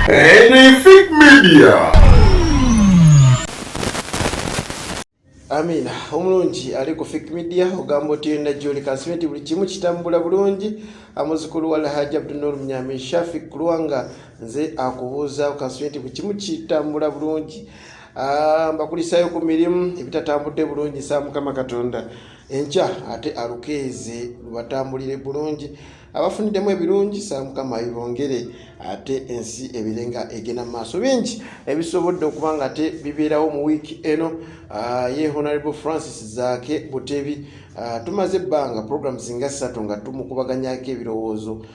Fake media. Amina, omulungi ali ku fake media ogamba oti yonna gy'oli kasimenti buli kimu kitambula bulungi amuzukulu wa Alhaji Abdunnoor Munyami Shafik Kulwanga nze akubuuza kasimenti buli kimu kitambula bulungi mbakulisayo ku mirimu ebitatambudde bulungi saa Mukama Katonda enkya ate alukeeze lubatambulire bulungi abafuniddemu ebirungi saa Mukama ibongere ate ensi ebirenga egena maaso bingi ebisobodde okuba nga ate bibeerawo mu wiiki eno ye Honorable Francis Zaake Butebi tumaze ebbanga programs nga 3 nga tumukubaganyako ebirowoozo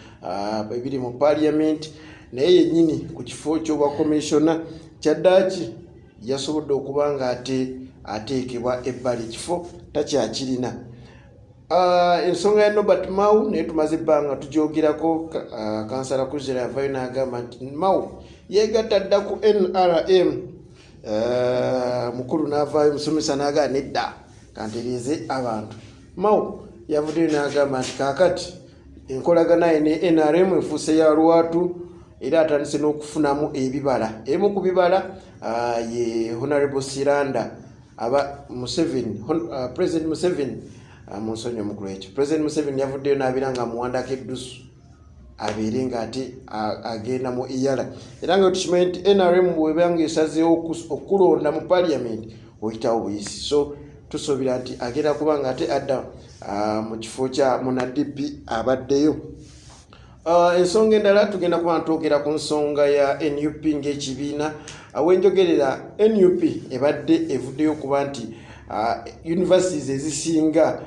ebiri mu parliament naye yennyini ku kifo ky'obwa commissioner kyaddaaki yasobodde okuba nga ate ateekebwa ebbali kifo takyakirina ensonga ya Nobert Mao naye tumaze ebbanga tujogirako kansala kuzira yavayo n'agamba nti Mao yeegatta dda ku NRM mukulu n'avaayo musomesa n'agamba nedda kantereeze abantu Mao yavuddeyo n'agamba nti kaakati enkolagana ye ne NRM efuuse ya lwatu era atandise n'okufunamu ebibala emu ku bibala ye Honorable Siranda aba Museveni President Museveni munsonyi omukulu ekyo President Museveni yavuddeyo n'abiranga muwandako eddusu abeere nga ate agenda mu ERI era nga tukimanyi nti NRM bwebanga esazeewo okulonda mu parliament oyitawo buyisi so tusuubira nti agenda kuba nga ate adda mu kifo kya munadp abaddeyo ensonga endala tugenda kuba ntwogera ku nsonga ya NUP ng'ekibiina awenjogerera NUP ebadde evuddeyo kuba nti universities ezisinga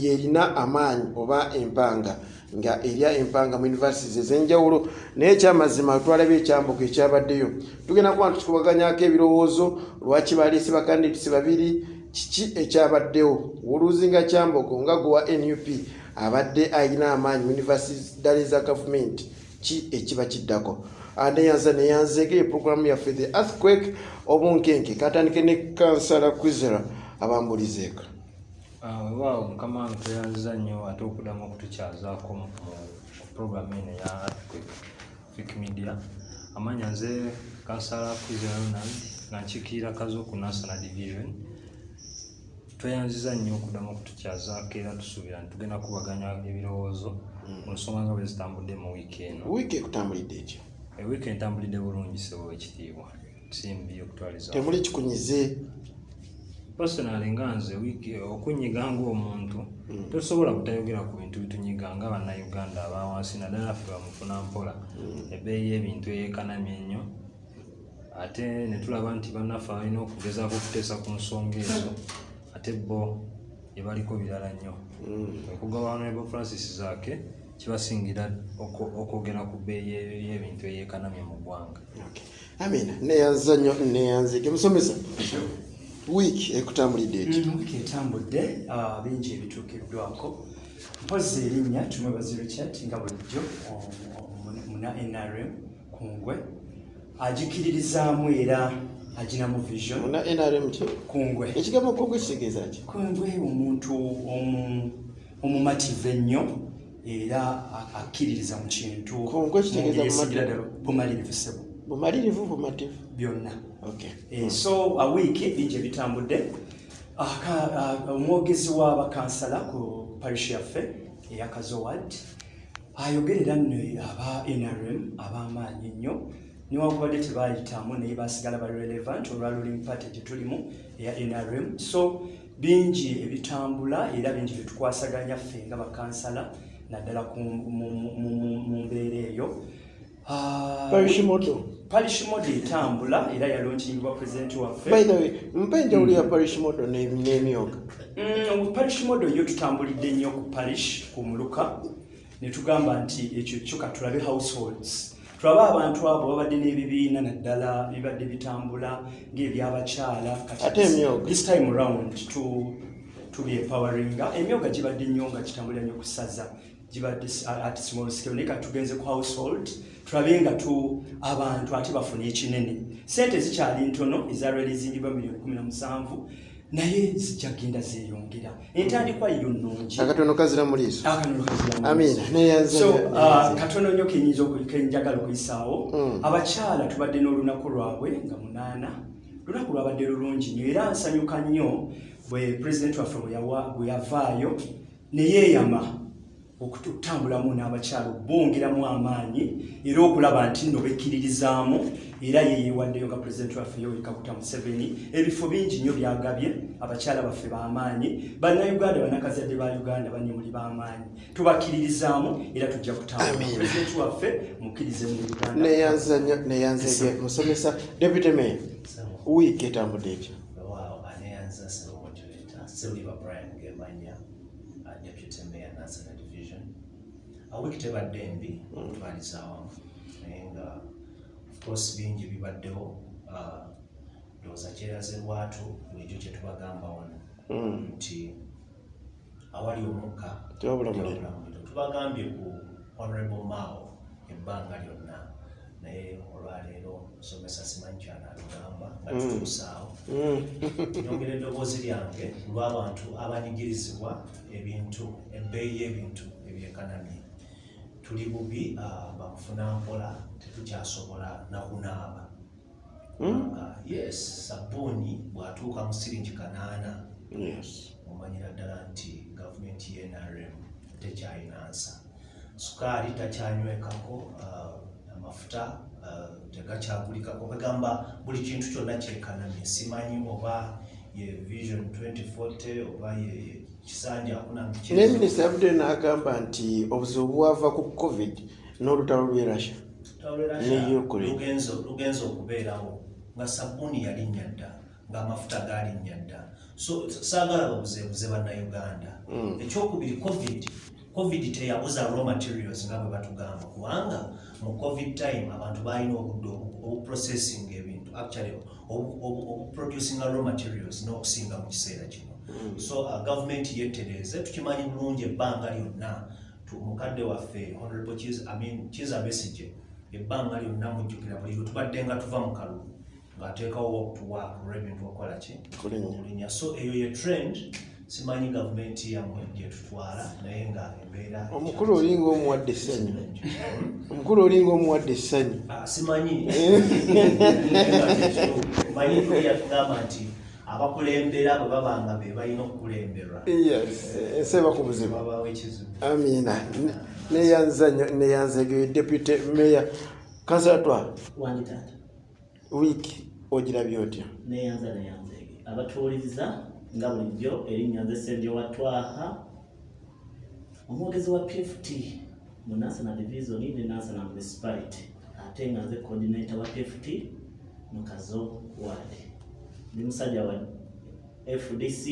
yerina amaanyi oba empanga nga erya empanga mu universities ez'enjawulo naye ekyamazima twalabye ekyambuko ekyabaddeyo tugenda kuba tukubaganyako ebirowoozo lwaki baleese bakandidisi babiri kiki ekyabaddewo woluzinga kyambuko nga gwa NUP abadde ayina amaanyi mu universities ddala eza gavumenti ki ekiba kiddako neyanzege programu yaffe the earthquake obunkenke katandike ne kansala kwizera abambulizeeko waaw mukama tweyanziza nnyo ate okuddamu okutukyazaako mu programu eno ya earthquake fake media amanya nze kansala kwizera Ronald nga nkiikirira kazo ku national division tweyanziza nnyo okuddamu okutukyazaako era tusuubira nti tugenda kubaganya ebirowoozo mu nsonga nga bwe zitambudde mu wiiki eno wiiki ekutambulidde ekyo wiiki entambulidde bulungi sebo ekitiibwa simbi okutwaliza temuli kikunyize personally nga nze wiiki okunyiga ng'omuntu tosobola kutayogera ku bintu bitunyiga nga bannayuganda abawansi naddala ffe bamufuna mpola ebbeeyi y'ebintu eyeekanamye ennyo ate ne tulaba nti bannaffe balina okugezaako okuteesa ku nsonga ezo ate bo ebaliko birala nnyo okugoba Honorable Francis Zaake kibasingira okwogera ku bbeeyi y'ebintu eyeekanamye mu ggwanga. Amina neyanza nnyo neyanzike musomesa wiiki ekutambulidde eti wiiki etambudde bingi ebituukiddwako mpozi erinnya tumwebazi Richard nga bulijjo muna NRM kungwe agikiririzaamu era aginamu vision muna NRM ki kungwe ekigambo kungwe kitegeeza ki kungwe omuntu omumativu ennyo era akkiririza mu kintu kungwe kitegeeza bumalirivu sebo bumalirivu bumativu byonna okay so a week bingi ebitambudde omwogezi w'abakansala ku parish yaffe eyakazowad ayogerera nno aba NRM ab'amaanyi ennyo niwakubadde tebayitamu naye basigala ba relevant olwa ruling party gye tulimu eya NRM so bingi ebitambula era bingi byetukwasaganya ffe nga bakansala naddala mu mbeera eyo parish model etambula era yalonchingibwa president waffe. By the way mpenja uli ya parish model n'emyoga parish model yo tutambulidde nnyo ku parish ku muluka ne tugamba nti ekyo kyokka tulabe households tulaba abantu abo babadde n'ebibiina naddala bibadde bitambula ng'ebyabakyala ate emyoga this time around to be empowering emyoga gibadde nnyo nga kitambulira nnyo ku ssaza gibadde at small scale naye katugenze ku household tulabe nga abantu ate bafuna ekinene sente zikyali ntono ezalwalizingibwa $17,000,000 naye zijjagenda zeeyongera entandikwa yo nnungi akatono kazira mu liiso amina neyanza so katono nnyo kenjagala okuyisaawo abakyala tubadde n'olunaku lwabwe nga 8 lunaku lwabadde lulungi nnyo era nsanyuka nnyo bwe pulezidenti waffe bwe yavaayo ne yeeyama okutambulamu n'abakyala okubongeramu amaanyi era okulaba nti nno bekkiririzaamu era yeyeewaddeyo nga pulezidenti waffe Yoweri Kaguta Museveni ebifo bingi nnyo byagabye abakyala baffe b'amaanyi bannayuganda bannakazadde ba Uganda banyumuli b'amaanyi tubakkiririzaamu era tujja kutambula pulezidenti waffe mukkirize mu Uganda neyanza musomesa Deputy Mayor wiiki etambudde etya Deputy Mayor National Division. Wiki tebadde mbi twaliza awamu naye nga of course bingi bibaddewo ndowooza kyeraze lwatu bulijjo kye tubagamba wano nti awali omukka tewabula muliro tubagambye ku Honorable Mao ebbanga lyonna naye olwaleero musomesa simanyi kyanalugamba nga tutuusaawo nyongera eddoboozi lyange lw'abantu abanyigirizibwa ebintu ebbeeyi y'ebintu ebyekanamye tuli bubi bamufuna mpola tetukyasobola nakunaaba yes sabbuuni bw'atuuka mu siringi 8 omanyira ddala nti gavumenti ye NRM tekyayinansa sukaali takyanywekako amafuta tegakyagulikako bagamba buli kintu kyonna kyekanamye simanyi oba ye vision 2040 oba ye kisanja akuna ne minisita yavudde n'agamba nti obuzibu bwava ku covid n'olutalo lw'e Russia ne Ukraine lugenza okubeerawo nga sabbuuni yalinnya dda ng'amafuta galinnya dda so saagala babuzeebuze bannayuganda ekyokubiri covid teyabuza raw materials nga bwe batugamba kubanga mu covid time abantu balina obudde obuprocessing ebintu actually obuproducing raw materials n'okusinga mu kiseera kino so government yettereze tukimanyi bulungi ebbanga lyonna mukadde waffe honorable Kiza Besigye ebbanga lyonna mujjukira buli lwe tubadde nga tuva mu kalulu ng'ateekawo walk to work olw'ebintu okola ki okulinya so eyo ye trend simanyi gavumenti yamwe gyetutwala naye nga embeera omukulu olinga omuwadde essanyu omukulu olinga omuwadde essanyu simanyi manyi tuyagamba nti abakulembera bwe babanga be balina okukulemberwa enseba ku buzibu babawo ekizibu amina neyanza eyo Deputy Mayor Kansatwa wanditata wiiki ogirabye otya neyanza abatuwuliriza nga bulijjo erinnya nze Ssendyo Watwaha omwogezi wa PFT mu National Division ne National Municipality ate nga nze coordinator wa PFT mu Kazo Ward ndi musajja wa FDC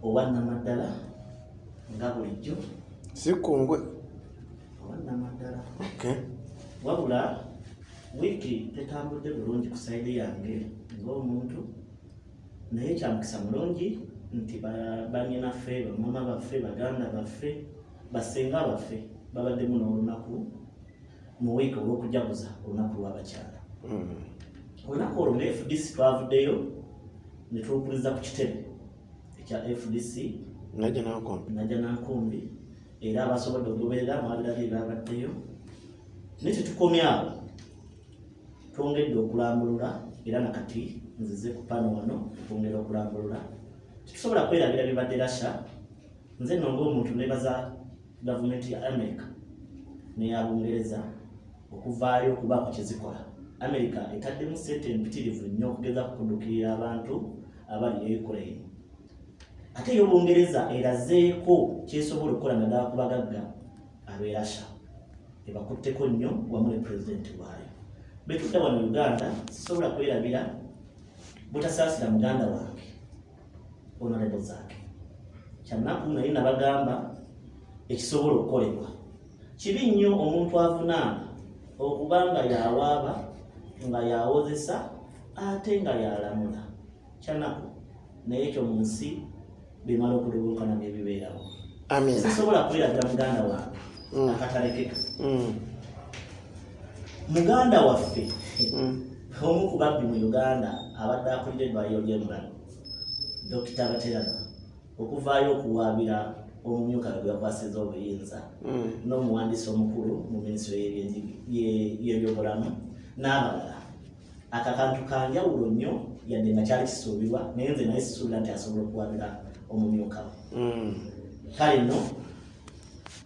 owannamaddala nga bulijjo sikungwe owannamaddala wabula wiiki tetambudde bulungi ku saidi yange ng'omuntu naye kyamukisa mulungi nti bannyinaffe bamama baffe baganda baffe basenga baffe babaddemu n'olunaku mu wiiki olw'okujaguza olunaku lw'abakyala olunaku olwo ne FDC twavuddeyo ne tuwuguliza ku kitebe ekya FDC najja nankumbi era abasobodde okugoberera mwabirabye babaddeyo naye tetukomye awo twongedde okulambulula era nakati nzize ku pano wano twongera okulambulula tetusobola kwerabira bibadde Russia nze nno ng'omuntu nebaza gavumenti ya America n'eya Bungereza okuvaayo okubaako kyezikola America etaddemu ssente empitirivu nnyo okugeza kukudukirira abantu abali e Ukraine ate ey'Obungereza erazeeko kyesobola okukola naddala ku bagagga ab'e Russia ebakutteko nnyo wamu ne pulezidenti waayo betudda wano Uganda sisobola kwerabira butasaasira muganda wange Honorable Zaake kyanaku naye nabagamba ekisobola okukolebwa kibi nnyo omuntu avunaana okubanga yawaaba nga yawozesa ate nga yalamula kyanaku naye ekyo mu nsi bimala okudobokana n'ebibeerawo sisobola kwerabira muganda wange akatalekeka muganda waffe omu ku babbi mu Uganda abadde akulira eddwaliro ly'Emulano Dr. Baterana okuvaayo okuwaabira omumyuka gwe yakwasiza obuyinza n'omuwandiisi omukulu mu minisitule y'ebyobulamu n'abalala. Akakantu kanjawulo nnyo yadde nga kyali kisuubirwa naye nze naye sisuubira nti asobola okuwaabira omumyuka we. Kale nno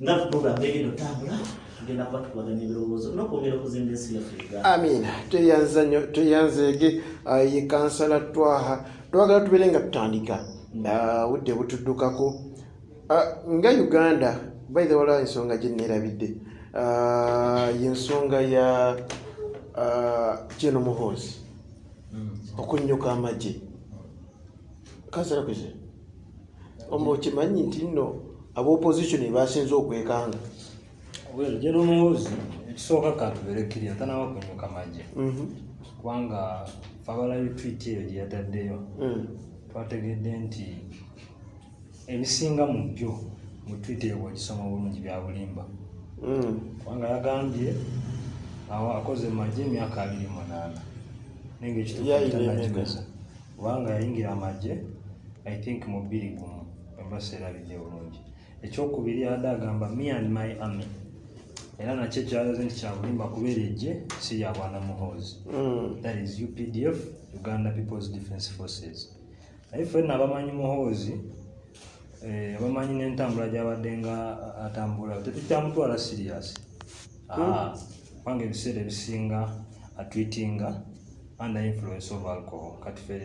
nga puroguramu egenda otambula tugenda kuba tukubaganya ebirowoozo n'okwongera okuzimba ensi yaffe Uganda. Amina, tweyanza nnyo, tweyanzeege ye kansala Twaha. Twagala tubeere nga tutandika budde butuddukako nga Uganda. By the way, ensonga gye neerabidde y'ensonga ya General Muhoozi okunyuka amagye. Kansala kwese ombo kimanyi nti nno ab'opposition basinze okwekanga. General Muhoozi ekisooka katuberekkirya tanaba kunyuka amagye kubanga abalabi tweet eyo gye yataddeyo twategedde nti ebisinga mu byo mu tweet eyo bw'ogisoma bulungi bya bulimba kubanga yagambye akoze magye emyaka 28 naye ng'ekituufu kubanga yayingira amagye I think mu 2 embaseerabidde bulungi. Ekyokubiri yadde agamba me and my army era nakyo kyalaze nti kya bulimba kubeera ejje si lya bwana Muhoozi. That is UPDF, Uganda People's Defence Forces. Naye ffenna abamanyi Muhoozi abamanyi n'entambula gy'abadde nga atambula tetukyamutwala serious kubanga ebiseera ebisinga atwitinga under influence of alcohol. Kati ffe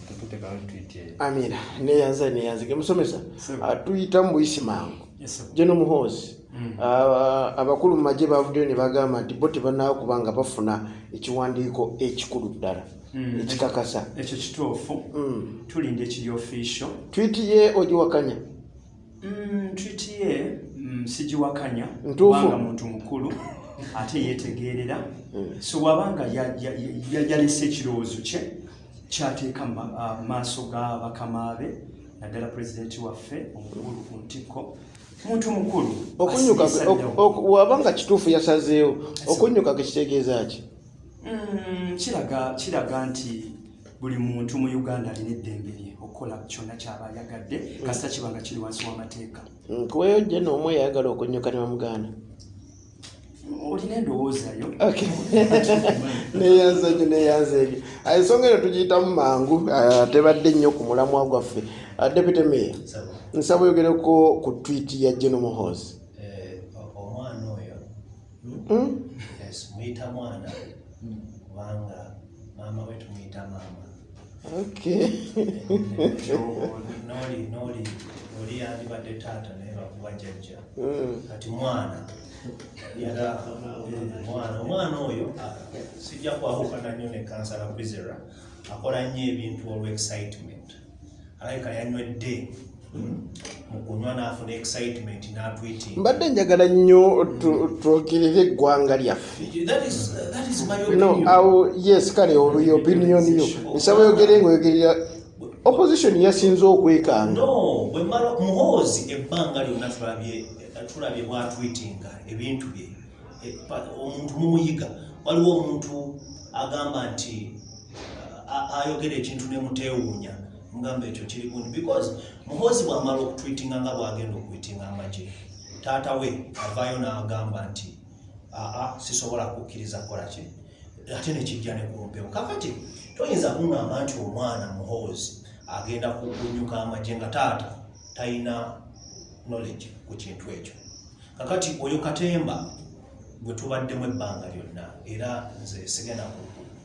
tetutekayo tweet eyo. Amina, neyanzike musomesa atuyita mu buyisi mangu General Muhoozi. Abakulu mu magye bavuddeyo ne bagamba nti bo tebanaawo kubanga bafuna ekiwandiiko ekikulu ddala ekikakasa ekyo kituufu. Tulinda ekiri official. Tweet ye ogiwakanya? Tweet ye sigiwakanya ntuufu kubanga muntu mukulu ate yetegeerera. So wabanga yalese ekirowoozo kye kyateeka maaso ga bakama be naddala pulezidenti waffe omukulu ku ntikko muntu mukulu. Okunyuka wabanga kituufu yasazeewo okunyuka kitegeeza ki? Kiraga nti buli muntu mu Uganda alina eddembe lye okukola kyonna kyaba ayagadde kasita kibanga kiri wansi w'amateeka. Kuweyo gye n'omu yayagala okunyuka ne bamuganda. Olina endowoozayo. Neyanzeege ensonga eno tugiyitamu mangu tebadde nnyo ku mulamwa gwaffe. Deputy Mayor, nsaba oyogereko ku tweet ya General Muhoozi. Omwana oyo muyita mwana kubanga maama we tumuyita maama. Noli yandibadde taata naye bakuba jjajja kati mwana omwana oyo sijja kwawukana nnyo ne kansala Kwizera akola nnyo ebintu olw'excitement. Alabika yanywedde mu kunywa n'afuna excitement n'atweeting. Mbadde njagala nnyo twogirire eggwanga lyaffe. That is my opinion. No, yes, kale oluyo opinion yo. Nsaba oyogere ng'oyogerera opposition yasinze okwekanga. No, bwe mmala Muhoozi ebbanga lyonna tulabye bw'atweetinga ebintu bye. Omuntu mumuyiga. Waliwo omuntu agamba nti ayogera ekintu ne muteewuunya. Mugamba ekyo kiri gundi because Muhoozi bw'amala okutweetinga nga bw'agenda okwetinga amagye taata we avaayo n'agamba nti sisobola kukkiriza kola ki ate nekijja ne kumpewo. Kakati toyinza kuŋŋamba nti omwana Muhoozi agenda kunyuka amagye nga taata talina knowledge ku kintu ekyo. Kakati oyo Katemba gwe tubaddemu ebbanga lyonna era nze sigenda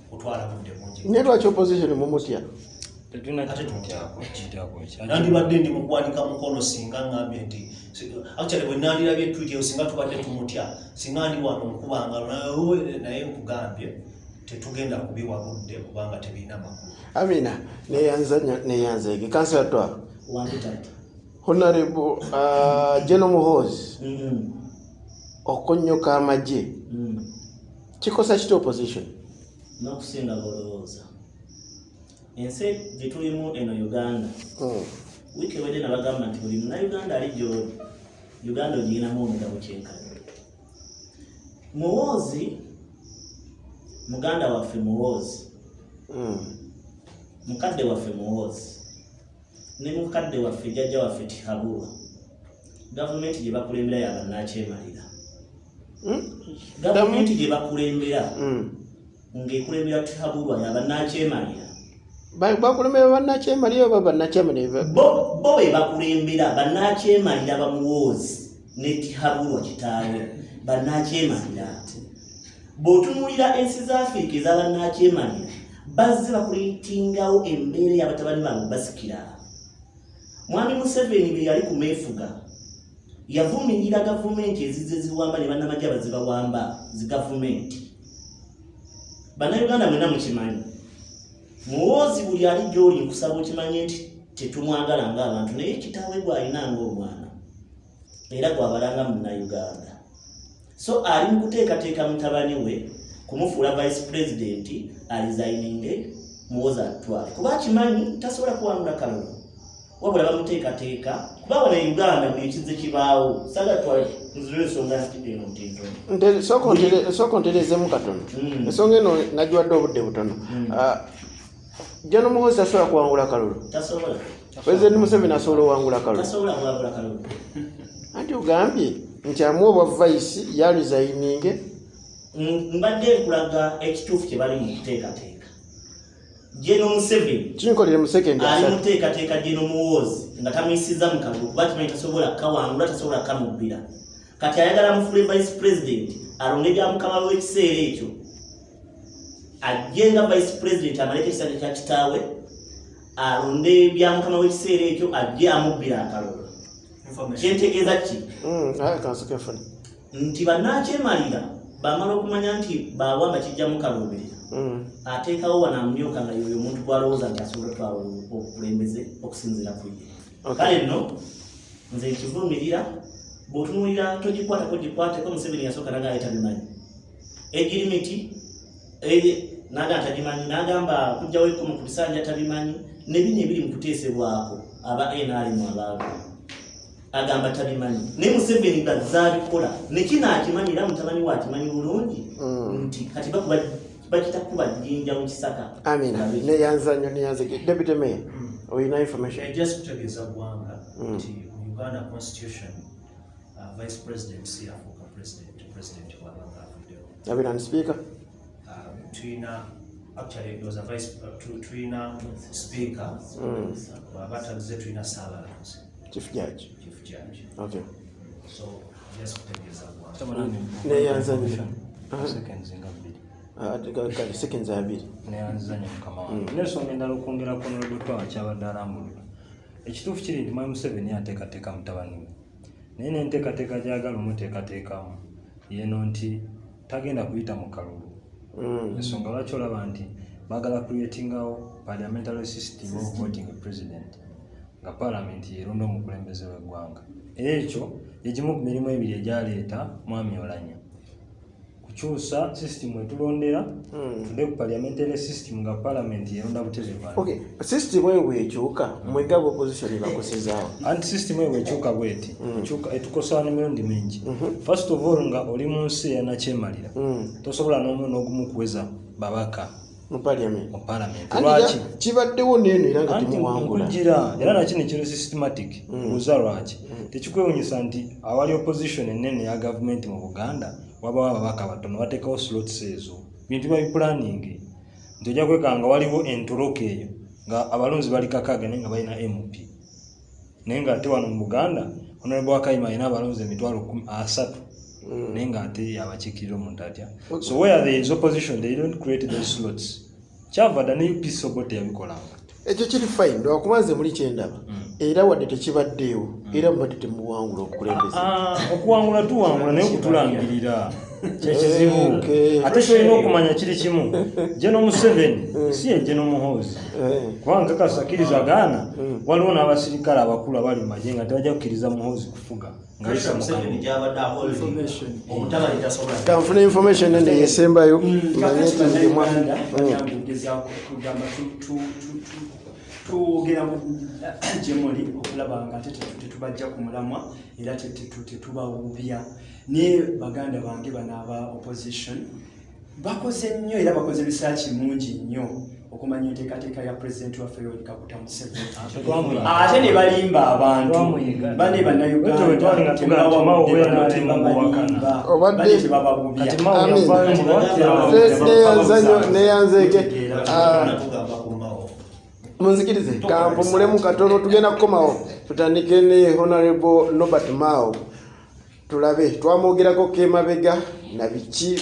kutwala budde bungi. Naye lwaki opposition mumutya? Nandibadde ndi mugwanika mukono singa ngambye nti actually bwe nandirabye tweet eyo singa tubadde tumutya singa ndi wano nkubanga naye nkugambye tetugenda kubiwa budde kubanga tebirina makulu. Amina, neyanzeege kansala Twaha. Honorable General Muhoozi okunyuka amagye kikosa kiti opposition? N'okusinga bolowooza ensi gye tulimu eno Uganda wiiki ewedde nabagamba nti buli munnayuganda ali gy'oli Uganda ogirinamu omugabo kyenkana. Muhoozi muganda waffe Muhoozi mukadde waffe Muhoozi ne mukadde waffe jjajja waffe Tihabulwa gavumenti gye bakulembera yabannakyemalira gavumenti gye bakulembera ng'ekulembera Tihabulwa yabannakyemalira bakulembera bannakyemalira oba bannakyemalira bo be bakulembera bannakyemalira ba Muhoozi ne Tihabulwa kitaawe bannakyemalira bw'otunuulira ensi za Afirika ez'abannakyemalira bazze bakuleetingawo embeera y'abatabani baabwe basikira. Mwami Museveni bwe yali ku meefuga yavumirira gavumenti ezizze ziwamba ne bannamagye abazibawamba zi gavumenti. Bannayuganda mwenna mukimanyi Muhoozi buli ali gy'oli nkusaba okimanyi nti tetumwagala ng'abantu naye kitaawe gw'alina ng'omwana era gwabalanga munnayuganda. So ali mu kuteekateeka mutabani we kumufuula vice president alizayininge Muhoozi atwale kuba akimanyi tasobola kuwangula kalulu wabula bamuteekateeka kuba wano Uganda buli ekizze kibaawo saga twale nzire ensonga ntideno ntintono soko ntereezemu katono ensonga eno nagiwadde obudde butono Jano Muhoozi tasobola kuwangula kalulu tasobola President Museveni asobola okuwangula kalulu tasobola kuwangula kalulu anti ogambye nti amuwa obwa vice yalizayininge mbadde nkulaga ekituufu kye bali mu kuteekateeka. Jeno Museveni kinkolere mu sekendi ali muteekateeka Jeno Muhoozi nga tamuyisizza mu kalulu kuba kimanyi tasobola kawangula tasobola kamubbira kati ayagala mufule vice president alonde bya mukama w'ekiseera ekyo agenda vice president amaleko ekisanja kya kitaawe alonde bya mukama w'ekiseera ekyo ajje amubbira akalulu. Kyentegeeza ki kansukefuna nti bannakyemalira bamala okumanya nti bawamba kijjamu kaluubirira ateekawo wano amumyuka nga yoyo omuntu gw'alowooza nti asobola otwala obukulembeze okusinziira ku ye. Kale nno nze nkivumirira bw'otunuulira togikwatako gikwateko. Museveni yasooka nagaleeta bimanyi egirimiti naga tabimanyi nagamba kujjawo ekkomo ku bisanja tabimanyi ne bino ebiri mu kuteesebwako aba NRM abaabo agamba tabimanyi naye Museveni bazabikola nekino akimanyira mutabani wa akimanyi bulungi nti kati bakita kuba jjinja mu kisaka. Amina neyanze Deputy Mayor oyina information just kutegeeza ggwanga nti mu Uganda Constitution Vice President si afuuka president wabanga afuddewo. Abirani Speaker actually there was a tulina speaker waba tagize tulina Ssaabalamuzi Chief Judge. Okay. So just kutegeeza ggwanga neyanzanya seconds abiri neyanzanya mukama wange n'ensonga endala okwongera ku nolwedotwawa kyabadde alambulula ekituufu kiri nti Mwami Museveni ateekateeka mutabani we naye n'enteekateeka gyagala omuteekateekamu yeno nti tagenda kuyita mu kalulu. Ensonga lwaki olaba nti baagala creatingawo parliamentary system of voting president nga parliament yeronda omukulembeze w'eggwanga. Ekyo egimu ku mirimu ebiri egyaleeta Mwami Oulanyah kukyusa system etulondera tudde ku parliamentary system nga parliament yeronda butezi bwange. Okay, system eyo bwekyuka mwegaba opposition bakosezaawo anti system eyo bwekyuka bweti etukosawo n'emirundi mingi. First of all nga oli mu nsi eyanakyemalira tosobola n'ogumu kuweza babaka mu parliament lwaki kibaddewo neeno era nga temuwangula kugira era nakino kiri systematic buuza lwaki tekikwewunyisa nti awali opposition ennene ya gavumenti mu Buganda wabawo ababaka batono bateekawo slots ezo bintu bya planning nti ojja kwekanga waliwo entoloka eyo nga abalonzi bali kakaaga naye nga balina MP naye nga ate wano mu Buganda Honorable Wakayima alina abalonzi 30,000 naye nga ate yabakiikirira omuntu atya. So where there is opposition they don't create those slots. Kyavada ne UPC Obote yabikolanga. Ekyo kiri fine lwakubanze muli kyendaba era wadde tekibaddeewo era mubadde temuwangula okukulembeza. Okuwangula tuwangula naye okutulangirira kyekizibu. Ate kyolina okumanya kiri kimu Jeno Museveni si ye Jeno Muhoozi kubanga kakasakiriza gaana waliwo n'abasirikale abakulu abali mu magye nga tebajja kukkiriza Muhoozi kufuga ng'ayisa kanfuna information nene yesembayo manye tindimwa twogera gyemuli okulaba nga tetubajja ku mulamwa era tetubawubya naye baganda bange bano aba opposition bakoze nnyo era bakoze research mungi nnyo okumanya enteekateeka ya pulezidenti waffe Yoweri Kaguta Museveni ate ne balimba abantu bane bannayuganda neyanzeeke munzikirize kampumulemu katono tugenda kukomawo tutandike ne Honorable Nobert Mao tulabe twamwogerako kemabega na biki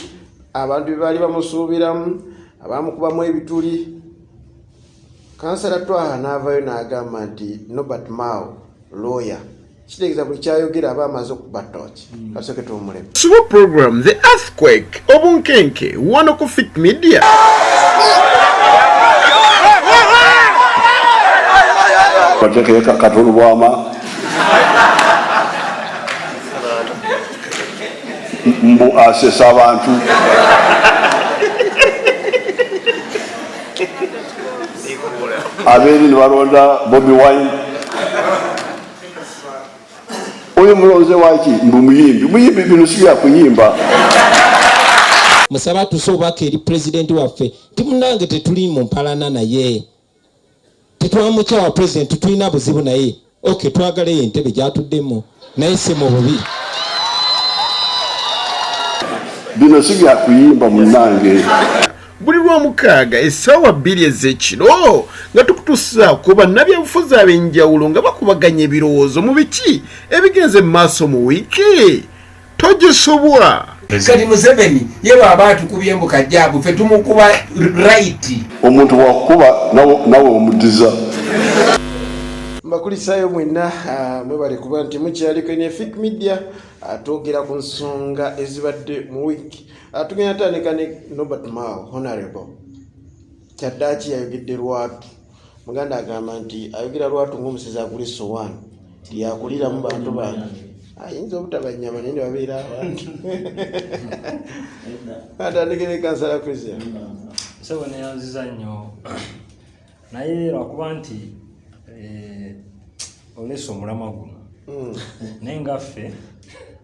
abantu bebali bamusuubiramu abamukubamu ebituli kansala twaha n'avaayo n'agamba nti Nobert Mao lawyer kitegeeza buli kyayogera aba amaze okuba toki kasooke tuwumulemu Subo program The Earthquake obunkenke wano ku Fit Media bateekeka katulu bwama mbu asesa abantu abeeri ne balonda Bobi Wine oyo mulonze waki mbu muyimbi bino si bya kuyimba musaba tusobaka eri pulezidenti waffe timunange tetuli mu mpalana naye tetwamukyawa pulezidenti tulina buzibu naye okay twagalayo entebe gyatuddemu naye si mu bubi bino si bya kuyimba munnange buli lw'omukaaga essaawa 2 ez'ekiro nga tukutuusa ku bannabyabufuzi ab'enjawulo nga bakubaganya ebirowoozo mu biki ebigenze mu maaso mu wiiki togisobwa kati Museveni ye bw'aba atukubye embuka jaabu ffe tumukuba right omuntu wakukuba nawe omuddiza mbakulisaayo mwenna mwebale kuba nti mukyaliko ne Fit Media twogera ku nsonga ezibadde mu wiiki tugenda tandika ne Nobert Mao Honorable kyaddaaki yayogedde lwatu muganda agamba nti ayogera lwatu ng'omusezi agula essowaani yakuliramu bantu bange ayinza obutaba nnyama naye ne babeera abantu atandike ne kansala Christian Museveni neyanziza nnyo naye lwakuba nti olesa omulamwa guno naye ngaffe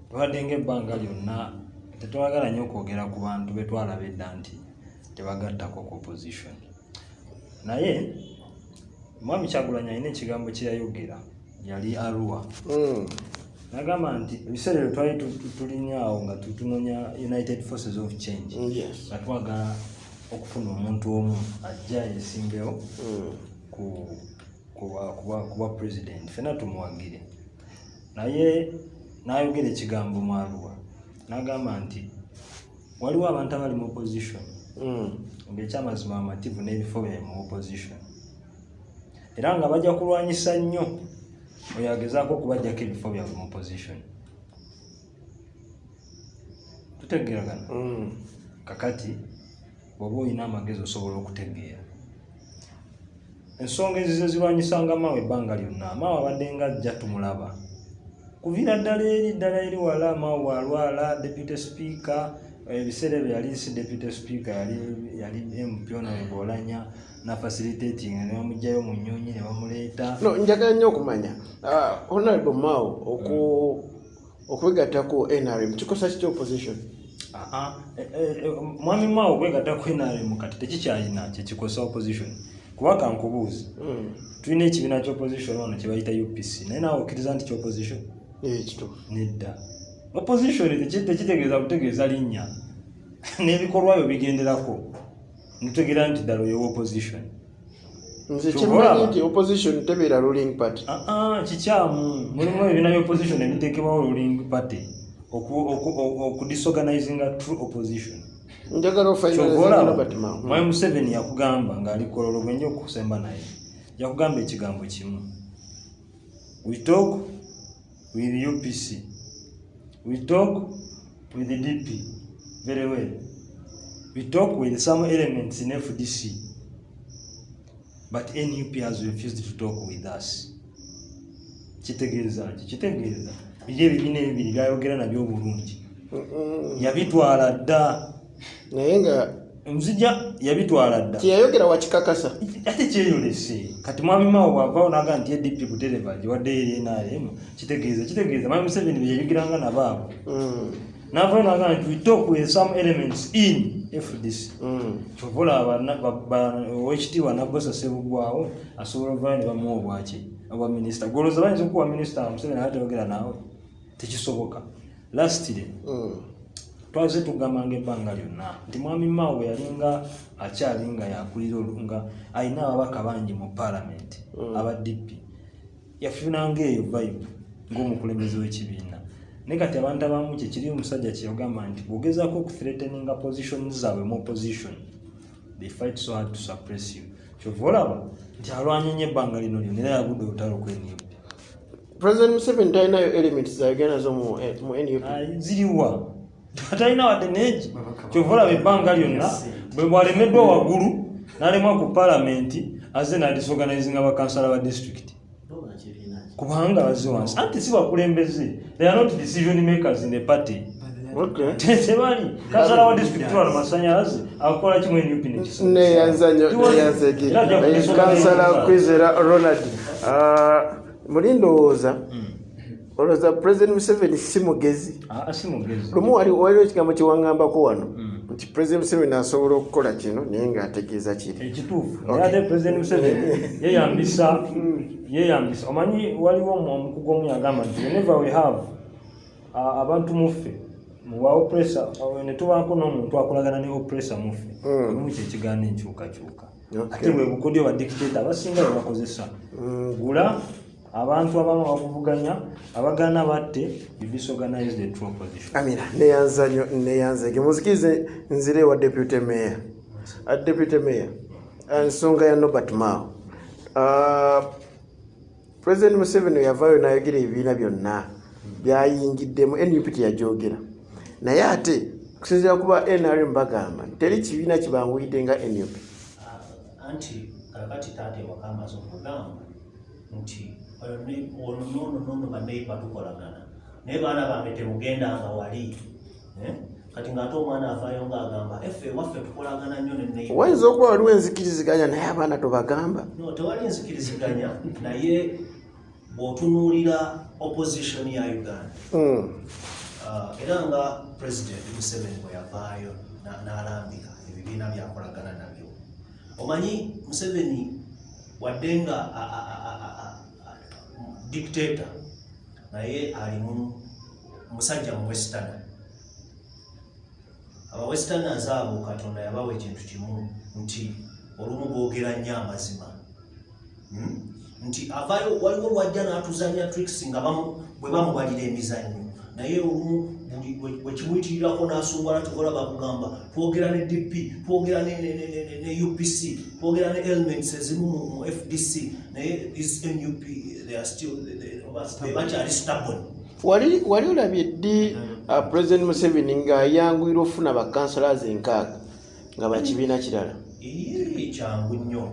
tubadde ng'ebbanga lyonna tetwagala nnyo okwogera ku bantu betwalaba edda nti tebagattako ku opposition naye mwami Kyagulanyi alina ekigambo kye yayogera yali Arua nagamba nti ebiseera bye twali tulinyawo nga tutunoonya United Forces of Change nga twagala okufuna omuntu omu ajja yesimbewo kuba president fena tumuwagire naye n'ayogera ekigambo mu Arua n'agamba nti waliwo abantu abali mu opposition ng'ekyamazima amativu n'ebifo byayi mu opposition era nga bajja kulwanyisa nnyo oyo agezaako okubajjako ebifo byabwe mu opposition tutegeeragana kakati bw'oba olina amagezi osobola okutegeera ensonga ezizo zirwanyisanga Mao ebbanga lyonna Mao abadde nga ajja tumulaba kuviira ddala eri wala Mao bw'alwala deputy speaker ebiseera bye yali si deputy speaker yali MP ono Bwolanya na facilitating ne bamugjayo mu nnyonyi ne bamuleeta njagala nnyo okumanya Honorable Mao okwegattako NRM kikosa kiki opposition mwami Mao okwegattako NRM kati tekikyalina kyekikosa opposition kuba kankubuuzi tulina ekibiina ky'opposition wano kye bayita UPC naye naawe okkiriza nti ky'opposition nedda opposition tekitegeeza kutegeeza linnya n'ebikolwa byo bigenderako nitutegeera nti ddala oyo opposition nze kimanyi nti opposition tebeera ruling party kikyamu mulimu ebibiina by'opposition ebiteekebwawo ruling party okudisorganizinga true opposition njagala Mwami Museveni yakugamba ng'ali kololo gwenja okusemba naye yakugamba ekigambo kimu we talk with UPC we talk with the DP very well we talk with some elements in FDC but NUP has refused to talk with us kitegeeza biri ebibiina ebibiri byayogera nabyo obulungi yabitwala dda naye nga nzija yabitwala dda kyeyayogera wakikakasa ate kyeyolese kati mwami Mao bw'avaawo n'aga nti EDP butereva giwadde eri NRM kitegeeza mwami Museveni bye yayogeranga nabaabo Nava naga we talk with some elements in FDC. Chovola OHT wanabosa sebugwawo asobola vani bamu obwachi aba minister. Goloza banze kuwa minister Museveni hata yogera nawe. Tekisoboka. Lastly. Twaze tugamange ebbanga lyonna nti mwami Mao yalinga akyalinga yakulira olunga alina ababaka bangi mu parliament aba DP yafunanga eyo vibe ng'omukulembeze w'ekibiina naye kati abantu abamu kyekiri omusajja kyeyogamba nti bw'ogezaako okuthreateninga position zaabwe mu opposition they fight so hard to suppress you kyova olaba nti alwanye nnyo ebbanga lino lyonna era yagudde olutalo kw'NUP. President Museveni talinayo elements zaagenda nazo mu NUP ziriwa talina wadde neegi kyova olaba ebbanga lyonna bwe bwalemeddwa waggulu n'alemwa ku palamenti aze n'adisorganizinga bakansala ba district kubanga baze wansi anti si bakulembeze they are not decision makers in the party. Tebali kansala wa district wano masanyalaze akola kimwe NUP neyanzege kansala Kwizera Ronald mulindowooza olowooza President Museveni si mugezi lumu waliwo ekigambo kyewaŋŋambako wano nti President Museveni asobola okukola kino naye ng'ategeeza kiri ekituufu naye ate President Museveni yeyambisa omanyi waliwo omukugu omu yagamba nti whenever we have abantu muffe muba oppressor ne tubaako n'omuntu akolagana ne oppressor muffe olumu kyekigaana enkyukakyuka ate bwe bukodyo ba dictator abasinga bwe bakozesa gula abantu abamu bakuvuganya abagana batte you disorganize the true opposition. Amira neyanzege muzikirize nzire wa deputy mayor ensonga ya Nobert Mao. President Museveni yavaayo n'ayogera ebibiina byonna byayingiddemu NUP teyajogera naye ate kusinziira kuba NRM bagamba teri kibiina kibanguyidde nga NUP anti kakati tate wakamaze okugamba nti ono baneiba tukolagana naye baana bange temugendanga wali kati ng'ate omwana avaayo ng'agamba effe waffe tukolagana nnyo neneiba wayinza okuba waliwo enzikiriziganya naye abaana tobagamba tewali enzikiriziganya naye bw'otunuulira opposition ya Uganda era nga President Museveni bwe yavaayo n'alambika ebibiina byakolagana nabyo omanyi Museveni wadde nga dictator naye alimu musajja mu western aba westerners abo Katonda yabawa ekintu kimu nti olumu boogera nnyo amazima nti avaayo waliwo lwajja n'atuzanya tricks nga bwe bamubalira emizannyo naye olumu bwe kimuyitirirako n'asungala tukola bakugamba twogera ne DP twogera ne UPC twogera ne elements ezimu mu FDC naye this NUP they are still bakyali stubborn. Wali olabye ddi President Museveni ng'ayanguyira ofuna bakansalazi 6 nga bakibiina kirala kyangu nnyo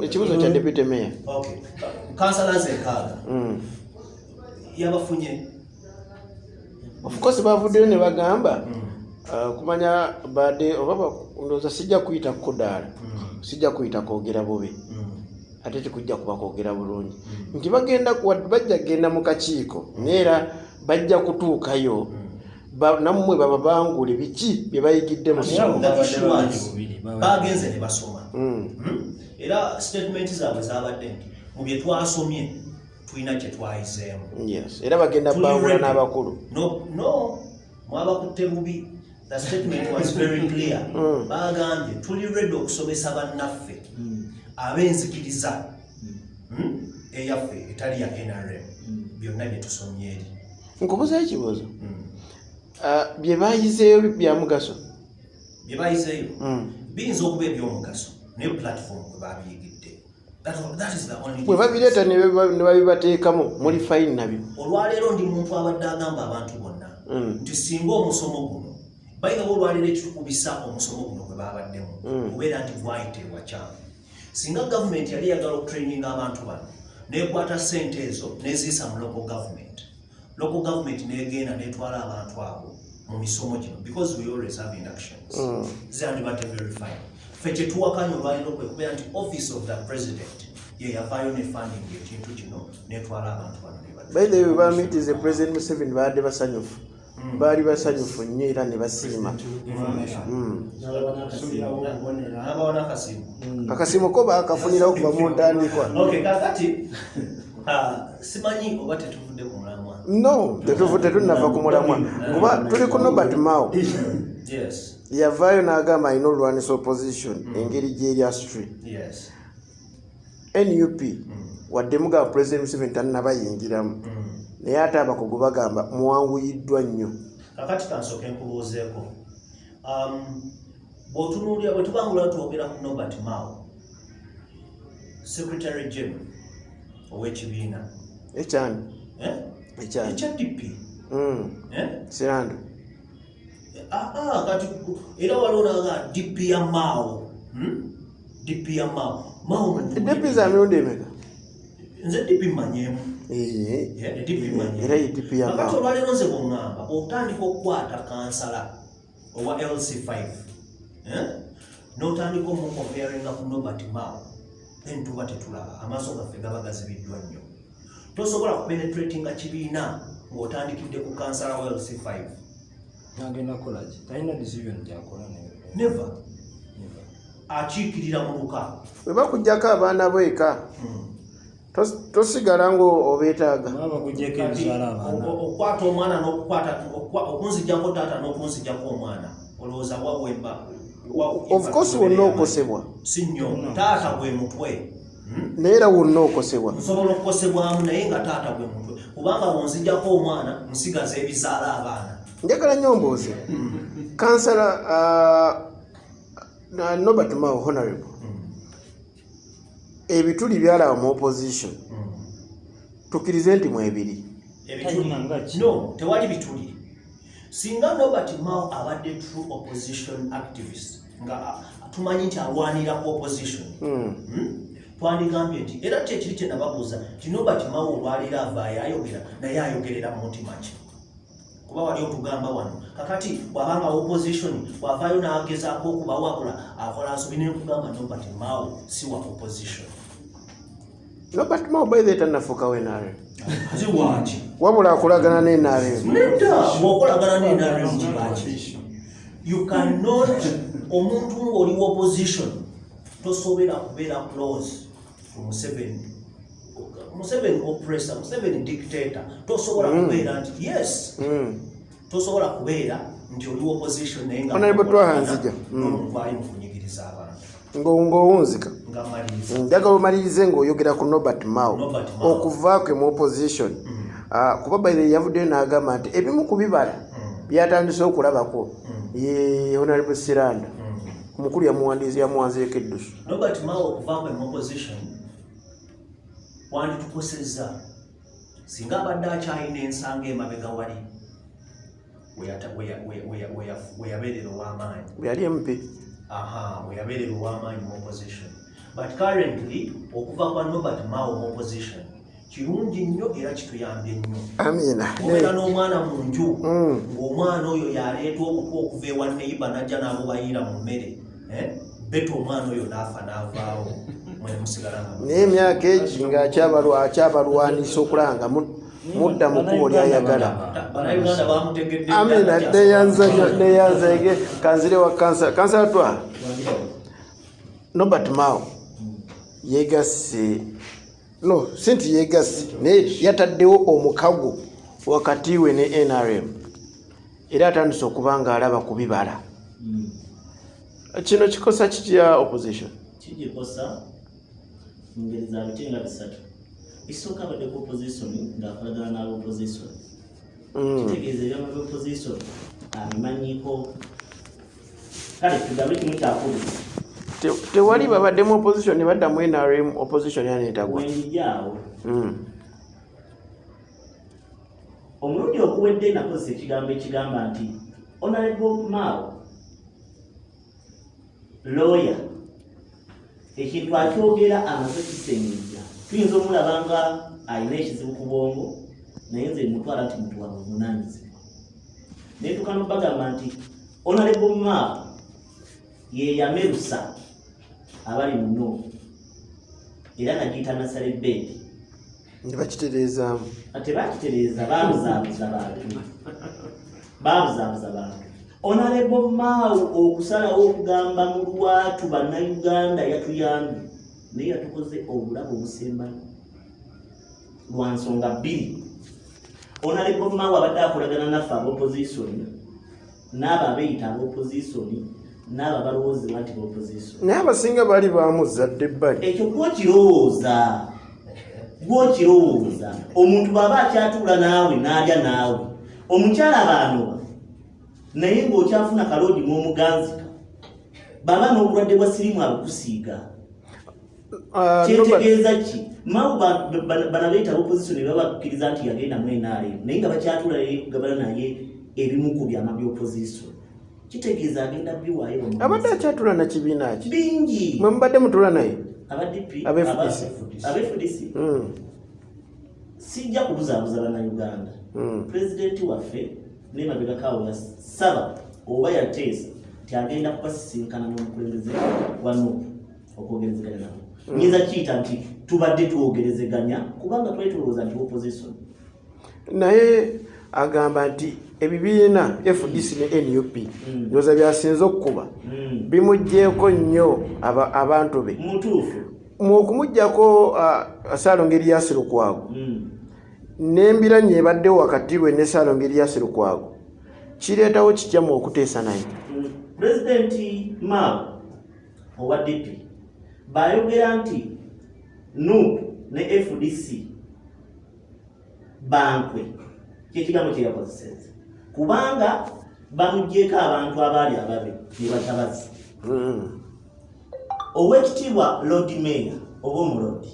ekibuzo kya deputy mayor kansalazi 6 yabafunye of course bavuddeyo ne bagamba kumanya badde oba ndowooza sijja kuyita kudaala sijja kuyita kwogera bubi ate tekujja kuba kwogera bulungi nti bajja genda mu kakiiko neera bajja kutuukayo nammwe baba bangule biki bye bayigidde mu bagenze ne basoma era statement zaabwe zabadde nti mu bye twasomye tulina kye twayizeemu era bagenda bangula n'abakulu no mwabakutte bubi the statement was very clear bagambye tuli ready okusomesa bannaffe ab'enzikiriza eyaffe etali ya NRM byonna bye tusomye eri nkubuzayo ekibuuzo bye bayizeeyo bya mugaso bye bayizeeyo biyinza okuba eby'omugaso naye platform kwe babiyigidde bwe babireeta ne babibateekamu muli fayini nabyo olwaleero ndi muntu abadde agamba abantu bonna nti singa omusomo guno bayinawo olwaleero ekitukubisa omusomo guno gwe babaddemu kubeera nti gwayiteebwa kyangu singa gavumenti yali yagala okutraininga abantu bano nekwata ssente ezo neziyisa mu local government negenda netwala abantu abo mu misomo gino because we always have inductions zandibadde very fine ffe kyetuwakanya olwaliro kwe kubeera nti office of the president ye yavaayo ne funding ekintu kino netwala abantu bano by the way bamitize President Museveni baadde basanyufu baali basanyufu nnyo era ne basiima akasiimo ko baakafunira okuva mu ntandikwa kakati simanyi oba tetuvudde ku mulamwa no tetunava ku mulamwa kuba tuli ku Nobert Mao yavaayo n'agamba alina olwanisa opposition engeri gyeri astray NUP wadde mugamba President Museveni tannabayingiramu naye ate abakugu bagamba muwanguyiddwa nnyo. Kakati kansooke nkubuuzeeko bw'otunuulira bwe tubangula twogera ku Nobert Mao Secretary General ow'ekibiina ekyani ekya DP Sirando kati era waliwo naga DP ya Mao DP ya Mao DP za mirundi emeka nze DP mmanyeemu era ye DP ya Mao kakati olwaleero nze bw'oŋŋamba otandika okukwata kansala owa LC5 n'otandika omukomparinga ku Nobert Mao entuba tetulaba amaaso gaffe gaba gazibiddwa nnyo tosobola kupenetratinga kibiina ng'otandikidde ku kansala wa LC5 agenda kukolaki talina decision gyakola never akiikirira mu luka bwe bakuggyako abaana bweka tosigala ng'obeetaaga okukwata omwana okunzijjako taata n'okunzijjako omwana olowooza wawemba of course wonna okosebwa si nnyo taata gwe mutwe naye era wonna okosebwa nsobola okukosebwamu naye nga taata gwe mutwe kubanga wonzijjako omwana nsigaza ebizaala abaana njagala nnyo mbooze kansala Nobert Mao honorable ebituli byalaba mu opposition tukkirize nti mwebiri no tewali bituli singa Nobert Mao abadde true opposition activist nga tumanyi nti alwanira ku opposition twandigambye nti era kyekiri kye nababuuza ti Nobert Mao olwalira avaayo ayogera naye ayogerera mu mutima ki kuba wali otugamba wano kakati bw'abanga opposition bw'avaayo n'agezaako okubawabula akola nsobi n'ekugamba Nobert Mao si wa opposition. Nobert Mao by the tannafuukawo NRM ziwaki wabula akolagana ne NRM nedda bw'okolagana ne NRM kibaki you cannot omuntu ng'oli wa opposition tosobera kubeera close Museveni oppressor, Museveni dictator. Tosobola kubeera nti yes. Tosobola kubeera nti oli opposition naye nga Honorable Twahanzija bali mu kunyigiriza abantu. Ng'owunzika. Ngamaliriza. Njagala omalirize ng'oyogera ku Nobert Mao. Okuvaako mu opposition. Kuba baire yavuddeyo n'agamba nti ebimu ku bibala byatandise okulabako ye Honorable Siranda. Omukulu yamuwanzeeko eddusu. Nobert Mao okuvaako mu opposition wanditukosezza singa abadde akyalina ensanga emabega wali we yabeerera ow'amaanyi bwe yali MP we yabeerera ow'amaanyi mu opposition but currently okuva kwa Nobert Mao mu opposition kirungi nnyo era kituyambye nnyo amina obeera n'omwana mu nju ng'omwana oyo yaleeta okutwa okuva ewa neiba najja n'abo bayiira mu mmere beto omwana oyo n'afa n'avaawo naye emyaka egi ng'akyabalwanisa okulanga mudda mu kkubo lyayagala amina neyanza kanzire wa kansala twa Nobert Mao yegasse no sinti yegasse naye yataddewo omukago wakati we ne NRM era atandise okuba nga alaba ku bibala kino kikosa kitya opposition kijikosa ngeri za bitenga bisatu isooka abadde ku opposition ng'akolagana n'abo opposition kitegeeza ebyama bya opposition abimanyiiko kale tugambe kimu kyakulu tewali babadde mu opposition ne badda mu NRM opposition yaneetagwa wenjijaawo omulundi okuwedde nakozesa ekigambo ekigamba nti Honorable Mao lawyer ekintu akyogera amaze kisengejja tuyinza omulaba nga alina ekizibu ku bwongo naye nze mutwala nti muntu wa buvunaanyizibwa naye tukana bagamba nti Honorable Mao ye yamerusa abali muno era nagiyita nasale bed ne bakitereezaamu ate bakitereeza babuzaabuza bantu Honorable Mao okusalawo okugamba mu lwatu bannayuganda yatuyambye naye yatukoze obulabu obusembayo lwa nsonga bbiri. Honorable Mao abadde akolagana naffe ab'opposition n'abo abeeyita ab'opposition n'abo abalowooza nti b'opposition naye abasinga baali baamuzadde ebbali. Ekyo gw'okirowooza omuntu bw'aba akyatuula naawe n'alya naawe omukyala abaanoba naye ng'okyafuna kaloodi mw'omuganzika baba n'obulwadde bwa sirimu abukusiiga. Kyetegeeza ki? Mao bana beeta opposition ne babakkiriza nti yagenda mu NRM naye nga bakyatuula kugabana naye ebimu ku byama by'opposition. Kitegeeza agenda biwaayo abadde akyatula na kibiina ki bingi mwe mubadde mutula naye ab'FDC. Sijja kubuzaabuza bannayuganda. Pulezidenti waffe n'emabega kaawo yasaba oba yateesa nti agenda kubasisinkana n'omukulembeze wano okwogerezeganya nabo. Nyinza kiyita nti tubadde twogerezeganya kubanga twali tulowooza nti opposition. Naye agamba nti ebibiina FDC ne NUP ndowooza byasinze okukuba bimugjeeko nnyo abantu be. Mutuufu okumugjako Ssaalongo Erias Lukwago n'embiranye ebaddewo wakati lwe ne Ssaalongo Erias Lukwago kireetawo kityamu okuteesa naye. Pulezidenti Mao owa DP bayogera nti NUP ne FDC bankwe kyekigambo kye yakozeseza kubanga bamugjeeko abantu abaali ababe ne batabazi. Owekitiibwa Lord Mayor oba omulodi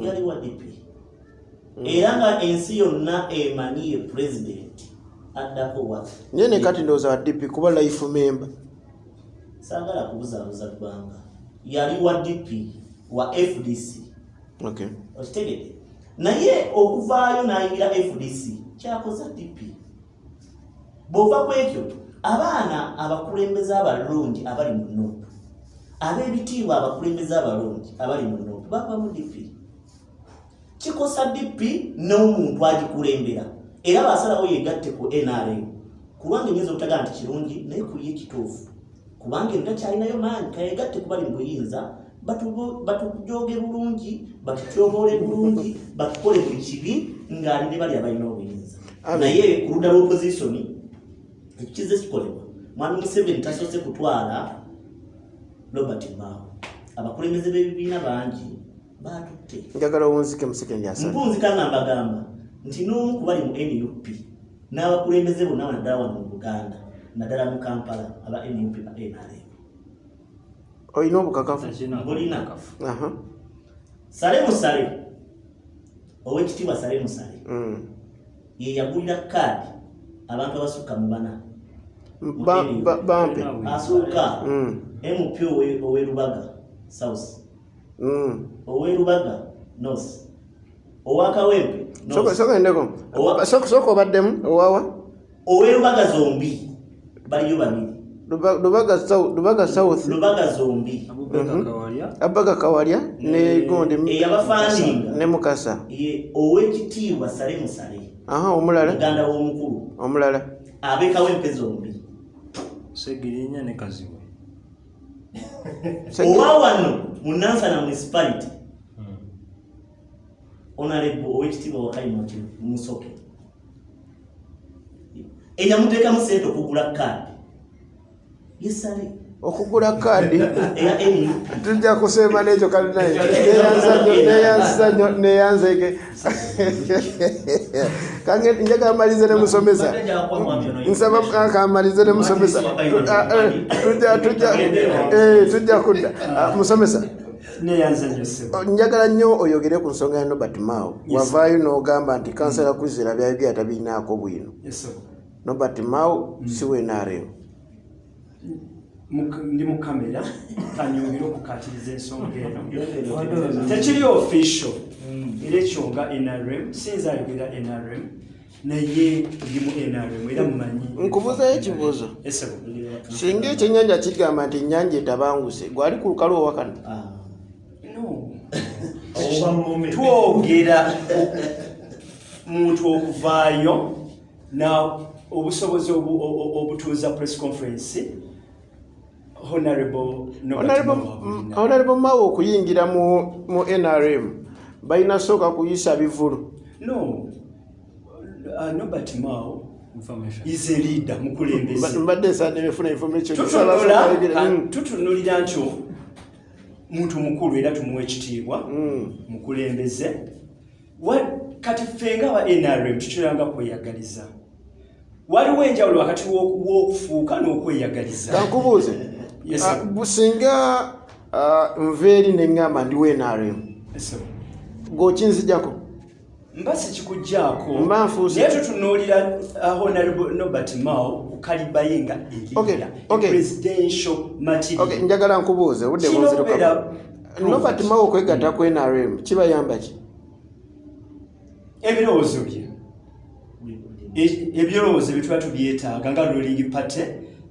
yali wa DP era nga ensi yonna emanyi ye president addako wa naye ne kati ndowooza wa DP kuba life member. Saagala kubuzaabuza ggwanga yali wa DP wa FDC. Okitegedde naye okuvaayo n'ayingira FDC kyakoza DP. Bw'ova ku ekyo abaana abakulembeze abalungi abali mu NUP ab'ebitiibwa abakulembeze abalungi abali mu NUP bava mu DP. Kikosa DP n'omuntu agikulembera era basalawo yegatte ku NRM kubanga enyinza obutagamba nti kirungi naye kuye kituufu kubanga ebita kyalinayo maanyi kayegatte kubali mu buyinza batujooge bulungi batutyobole bulungi batukole buli kibi ng'ali ne bali abalina obuyinza. Naye ku ludda lw'opposition ekikize kikolebwa mwami Museveni tasoose kutwala Nobert Mao. Abakulembeze b'ebibiina bangi batutte. Njagala owunzike Musekeni asana. Mpunzika ng'ambagamba nti n'omu ku bali mu NUP n'abakulembeze bonna naddala wano mu Buganda naddala mu Kampala aba NUP ba NRM. Olina obukakafu? Bulina. Sale Musale owekitiibwa Sale Musale ye yagulira kaadi abantu abasukka mu bana bampe asuuka MP ow'Erubaga South ow'Erubaga North ow'Akawempe soka obaddemu owawa ow'Erubaga zombi baliyo babiri Lubaga South Lubaga zombi Abaga Kawalya ne Gonde eyabafandinga ne Mukasa ow'ekitiibwa Sale Musale omulala muganda w'omukulu omulala ab'Ekawempe zombi Segirinya ne Kaziwe owa wano mu Nansana municipality Honorable owekitiibwa Wakayimoti Musoke eyamuteekamu sente okugula kaadi yesale okugula kaadi eya eni tujja kusemba n'ekyo kali naye neyanzeke kange njagala malize ne musomesa nsaba kamalize ne musomesa tujja kudda musomesa njagala nnyo oyogere ku nsonga ya Nobert Mao wavaayo n'ogamba nti kansala Kwizera byayogera tabirinaako bwino. Nobert Mao si we NRM ndi mu kamera kanyongera okukatiriza ensonga eno tekiri official era ekyo nga NRM sinza ayogera NRM naye ndi mu NRM era mumanyi nkubuzayo ekibuuzo singa ekyennyanja kigamba nti ennyanja etabanguse gwali ku lukalu owakano twogera muntu okuvaayo na obusobozi obutuuza press conference Honorable Mao okuyingira mu NRM balina sooka kuyisa bivulu. No, Nobert Mao is a leader mukulembeze. Mbadde sande befuna information. Tutunulira ntyo muntu mukulu era tumuwa ekitiibwa mukulembeze. Kati ffe nga NRM tukiranga kweyagaliza. Waliwo enjawulo wakati w'okufuuka n'okweyagaliza. Kankubuuze. Businga nveeri neŋŋamba ndi NRM. G'okinzijjako? Mba sikikuggyako. Mba nfuuse. Naye tutunuulira Honorable Nobert Mao ku kaliba ye nga presidential material. Okay, njagala nkubuuze budde bunziruka. Nobert Mao okwegatta ku NRM kibayamba ki? Ebirowoozo bye. Ebirowoozo bye tuba tubyetaaga nga ruling party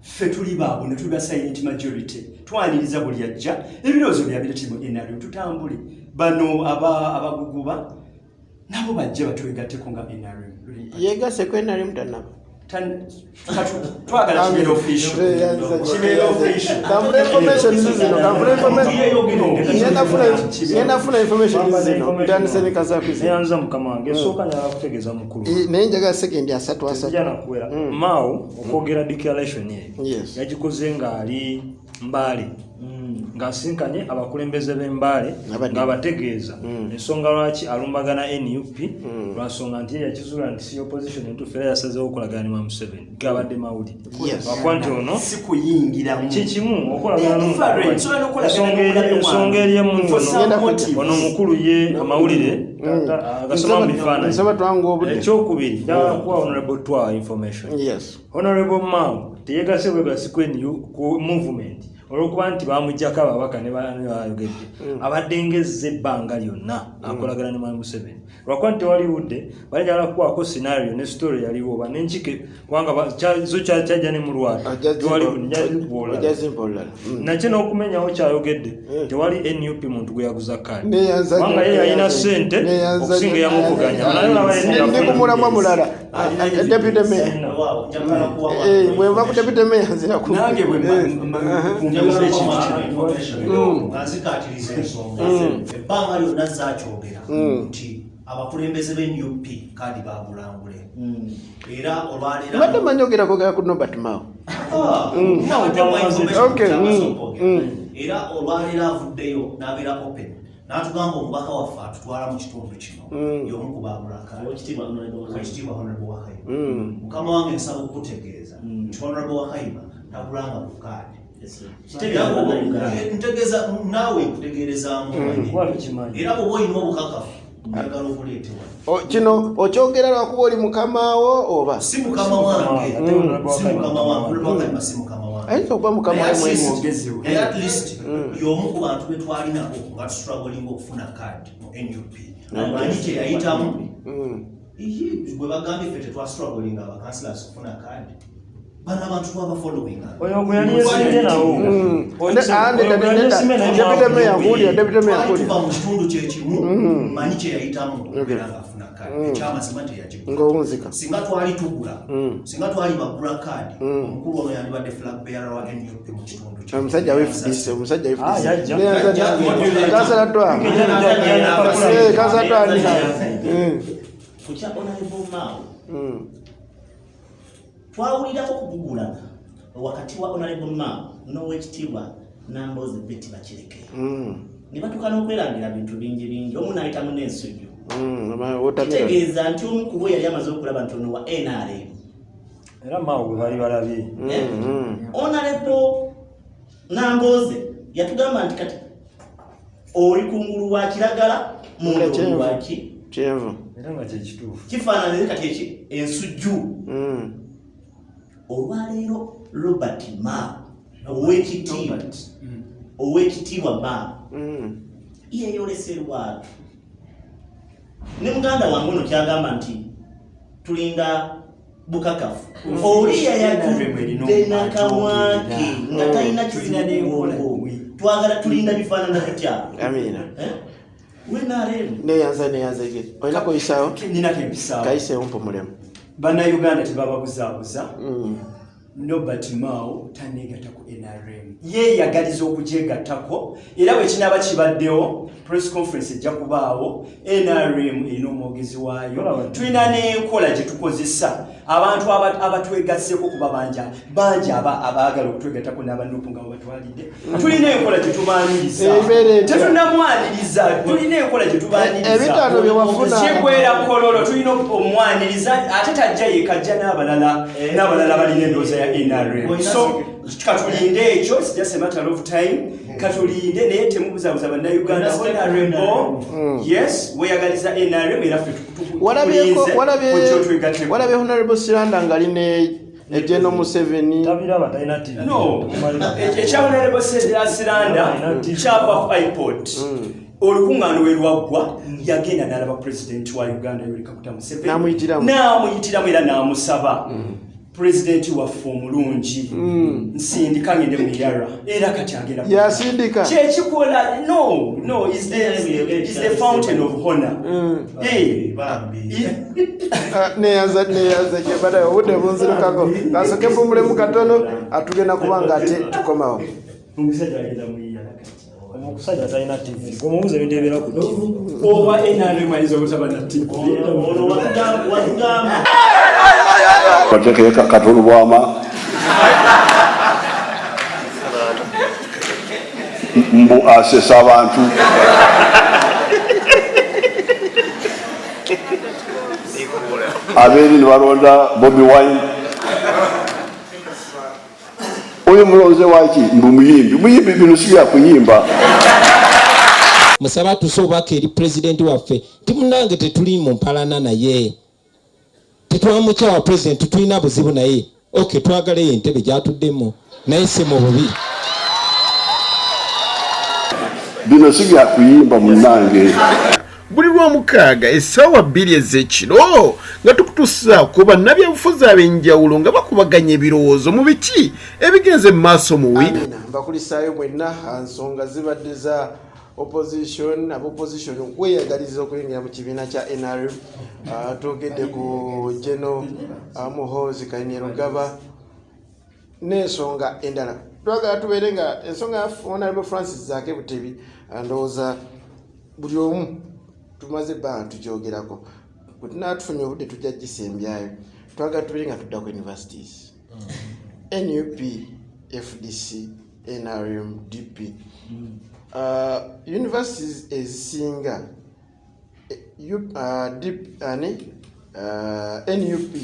ffe tuli baabo ne tuli ba silent majority twaniriza buli ajja ebirowoozo byabira timu NRM tutambule bano abaguguba nabo bajja batwegatteko nga NRM yeegase ku NRM tanaba twagala kibeera official nafuna information zino ntandise ne kazakizi neyanza mukama wange sooka nyala kutegeeza mukulu naye njagala sekendi asatu jana kuwera Mao okwogera declaration ye yagikoze ng'ali Mbale ng'asinkanye abakulembeze b'Embale ng'abategeeza ensonga lwaki alumbagana NUP lwansonga nti yakizuula nti si opposition entuufu era yasazeewo okolagana ne Museveni gabadde mawuli wakwanti ono sikuyingiramu kikimu okolagana ensonga eri emu ono omukulu ye amawulire agasoma mu bifaananyi ekyokubiri njagala kuwa honorable twa information Honorable Mao teyegase bwegasi ku movement olwokuba nti bamujjako ababaka ne bayogedde abadde ngezza ebbanga lyonna akolagana ne Museveni lwakuba nti tewaliwudde balinjagala kukwako scenario ne story yaliwo oba n'enkike kubanga zo kyajja ne mu lwatu nakye n'okumenyawo kyayogedde tewali NUP muntu gwe yaguza kaadi kubanga ye yalina ssente okusinga eyamuvuganya ndikumulamwa mulala deputy mayor bweva ku deputy mayor nzira nange ngazikatiriza ensonga ebbanga lyonna zakyogera nti abakulembeze b'NUP kaadi bagulangule era olwaleero badde manyogera kogera ku Nobert Mao era olwaleero avuddeyo n'abeera open n'atugamba omubaka waffe atutwala mu kitundu kino y'omu ku baagulakaadi ekitiibwa Honorable Wakayima mukama wange nsaba okutegeeza nti Honorable Wakayima tagulanga ku kaadi ntegeeza naawe nkutegeerezaamu era bw'oba olina obukakafu njagala okuleetebwa kino okyogera lwakuba oli mukamaawo oba si mukama wange si mukama wange ayinza okuba mukama era at least y'omu ku bantu be twalinabo nga tustragolinga okufuna kaadi mu NUP amanyi kye yayitamu bwe bagambye ffe tetwastragolinga abakansilas okufuna kaadi bano abantu twaba following oyo gwe yali yesimye nawo deputy mayor tuva mu kitundu kyekimu manyi kye yayitamu era ngaafuna kaadi ekyamazima teyagigula ng'owunzika singa twali tugula singa twali bagula kaadi omukulu ono yandibadde flag bearer wa NUP mu kitundu kye omusajja wefudise kutya Honorable Mao twawulirako okugugulana wakati wa Honorable Mao n'owekitiibwa Nambooze Betty Bakireke ne batuuka n'okwerangira bintu bingi omu n'ayitamu n'ensujju kitegeeza nti omu ku bo yali amaze okulaba nti ono wa NRM era Mao gwe bali balabye Honorable Nambooze yatugamba nti kati oli kungulu wa kiragala mundu waki kyenvu era nga kyekituufu kifaananire kati ensujju olwaleero Robert Mao owekitiibwa Mao yeeyoleserwa ne muganda wange ono kyagamba nti tulinda bukakafu oli yayatudde nakamwake nga talina kizina n'enkolongo twagala tulinda bifaanana bitya NRM neyanza ige olina kuyisawo nina kempisaawo kayisewo mpumulemu bannayuganda tebababuzaabuza Nobert Mao taneegatta ku NRM yeeyagaliza okugyegattako era bwekinaaba kibaddewo press conference ejja kubaawo NRM erina omwogezi waayo tulina n'enkola gye tukozesa abantu abatwegasseko kuba bangi abaagala okutwegattako n'abanupu nga babatwalidde tulina enkola gye tubaaniriza tetunamwaniriza tulina enkola gye tubaaniriza kikwera kololo tulina omwaniriza ate tajja yekajja n'abalala balina endooza ya NRM so katulinde ekyo it's just a matter of time katulinde naye temubuzabuza bannayuganda NRM yes weyagaliza NRM era ffe walabye honorable Siranda nga line Ejeno Museveni no ekya honorable Siranda kyava iPod olukungaano we lwaggwa yagenda n'alaba president wa Uganda Yoweri Kaguta Museveni n'amuyitiramu era n'amusaba president waffe omulungi nsindika ngende mu ERI era kati agenda yasindika kyekikola no is the fountain of honor neyanza kyebada obudde bunzirukako kasoke mpumulemu katono atugenda kubanga ate tukomawo omusajja agenda mu ERI omusajja talina TV gomubuuza ebintu ebibeera ku TV oba NRM ayinza obutaba na TV batekeye katolu bwama mbu asesa abantu abeeri ne balonda Bobi Wine oyo mulonze waki mbu muyimbi bino si bya kuyimba musaba tusobaka eri president waffe timunange tetuli mu mpalana naye tetwamukyawa president tulina buzibu naye okay twagala entebe gyatuddemu naye si mu bubi bino si bya kuyimba munnange buli lwomukaaga essaawa 2 ez'ekiro nga tukutuusa ku bannabyabufuzi ab'enjawulo nga bakubaganya ebirowoozo mu biki ebigenze mu maaso mu wiiki mbakulisaayo mwenna nsonga zibadde za opposition abopposition okweyagaliza okuyingira mu kibiina kya NRM twogedde ku General Muhoozi Kainerugaba n'ensonga endala twagala tubeere nga ensonga ya Honorable Francis Zaake Butebi ndowooza buli omu tumaze ebbanga tugyogerako bwe tunaatufunye obudde tujja gisembyayo twagala tubeere nga tudda ku universities NUP FDC NRM DP universities ezisinga NUP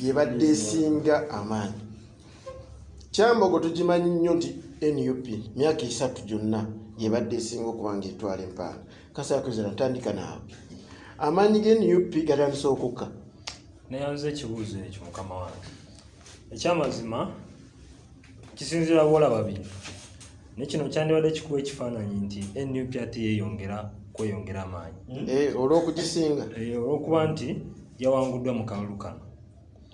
yebadde esinga amaanyi Kyambogo tugimanyi nnyo nti NUP myaka 3 gyonna yebadde esinga okuba ng'etwala empaana kasakuzira ntandika naawe amaanyi g'NUP gatandise okukka neyanze ekibuuzo ekyo mukama wange ekyamazima kisinzira bwolaba bintu nekino kyandibadde kikuwa ekifaananyi nti NUP ate yeeyongera kweyongera amaanyi olw'okugisinga olw'okuba nti yawanguddwa mu kalulu kano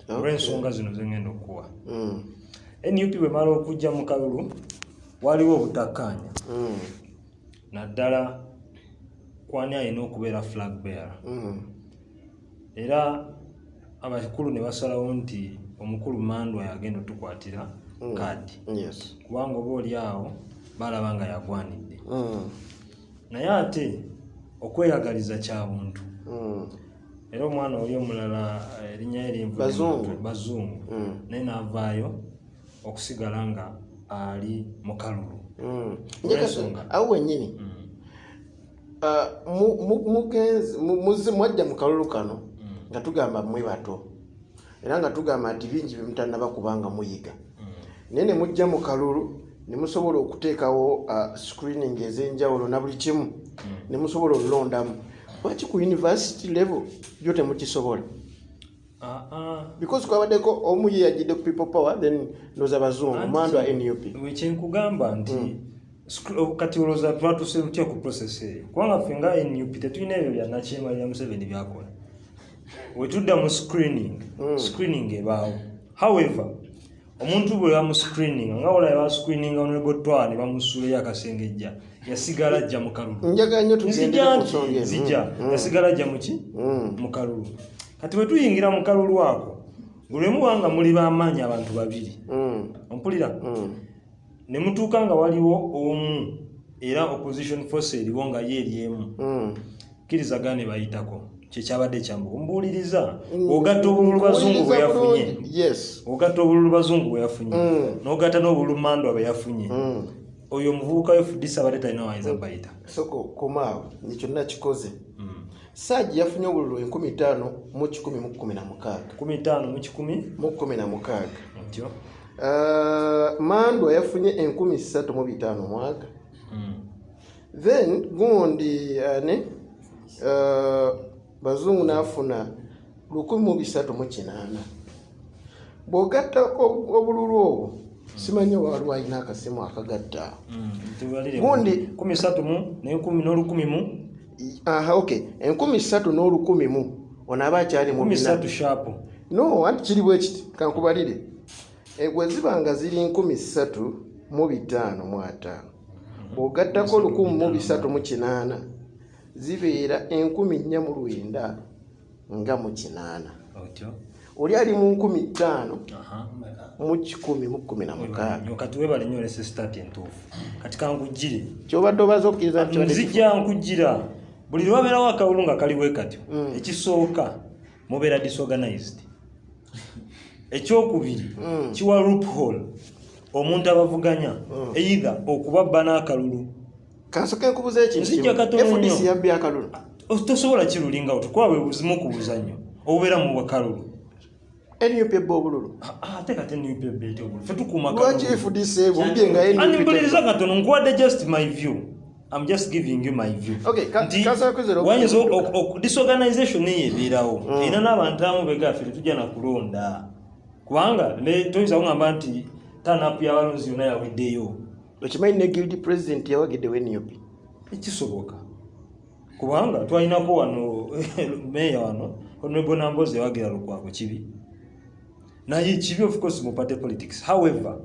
olw'ensonga zino zengenda okuwa NUP bwe mala okujja mu kalulu waliwo obutakkaanya naddala kwani alina okubeera flag bearer era abakulu ne basalawo nti omukulu Mandwa yagenda otukwatira kaadi kubanga oba oli awo balaba nga yagwanidde naye ate okweyagaliza kya buntu era omwana oli omulala erinnya bazungu naye n'avaayo okusigala nga ali mu kalulu awo wennyini mwajja mu kalulu kano nga tugamba mwe bato era nga tugamba nti bingi byemutanaba kubanga muyiga naye ne mujja mu kalulu ne musobola okuteekawo screening ez'enjawulo na buli kimu ne musobola olulondamu lwaki ku university level gyo temukisobola because kwabaddeko omu ye yagidde ku people power then ndoza bazungu Mandwa NUP wekyenkugamba nti kati olowooza twatuse tutya ku process eyo kubanga ffe nga NUP tetulina ebyo bya Nakyemalira Museveni byakola wetudda mu screening ebaawo however omuntu bwe bamuscreening nga wala ya screening honorable Twane bamusule yakasengejja yasigala ajja mu kalulu njaga nnyo tugende ku nsonga zija yasigala ajja muki mu kalulu kati bwe tuyingira mu kalulu ako gulemu wanga muli bamaanyi abantu babiri ompulira ne mutuuka nga waliwo omu era opposition force eriwo nga ye eriemu kirizagane bayitako kyekyabadde kyambu mbuuliriza ogatta obululu bazungu bwe yafunye ogatta obululu bazungu bwe yafunye n'ogatta n'obululu mandwa bwe yafunye oyo omuvubuka wefudisa abadde talina wayinza bayita soko komaawo nekyo nakikoze Saagi yafunye obululu 15 mu 1016 ntyo Mandwa yafunye 3,500 mwaka then gundi bazungu nafuna 1,308 bw'ogatta obululu obwo simanyi waliwo alina akasimu akagatta gundi 13 ne 10 n'olukumi mu okay 13 n'olukumi mu onaaba akyali mu 13 sharp no anti kiri bwe kiti kankubalire bwe zibanga ziri 3,505 bw'ogattako 1,308 zibeera 4,409 nga mu 8 oli ali mu 15,000 mu 10,16 kati webale nnyo lese start entuufu kati kankujjire kyobadde obaza okkiriza nzijja nkujjira buli lwabeerawo akawulu nga kaliwe katyo ekisooka mubeera disorganized ekyokubiri kiwa loophole omuntu abavuganya either okubabba n'akalulu kansoke nkubuza ekintu nzijja katono nnyo FDC yabbi akalulu tosobola kirulinga otukuba bwe buzimu ku buzannyo obubeera mu bakalulu NUP ebba obululu ate kati NUP ebba eti obululu fe tukuuma lwaki FDC ebumbye nga NUP animpuliriza katono nkuwadde just my view I'm just giving you my view. Okay, disorganization niye ebeerawo era n'abantu abamu begaffe tetujja na kulonda kubanga toyinza kugamba nti tanapu y'abalonzi yonna yaweddeyo okimanyi ne guilty president yawagiddewo NUP ekisoboka kubanga twalinako wano meya wano honorable Namboze yawagira Lukwago kibi naye kibi of course mu party politics however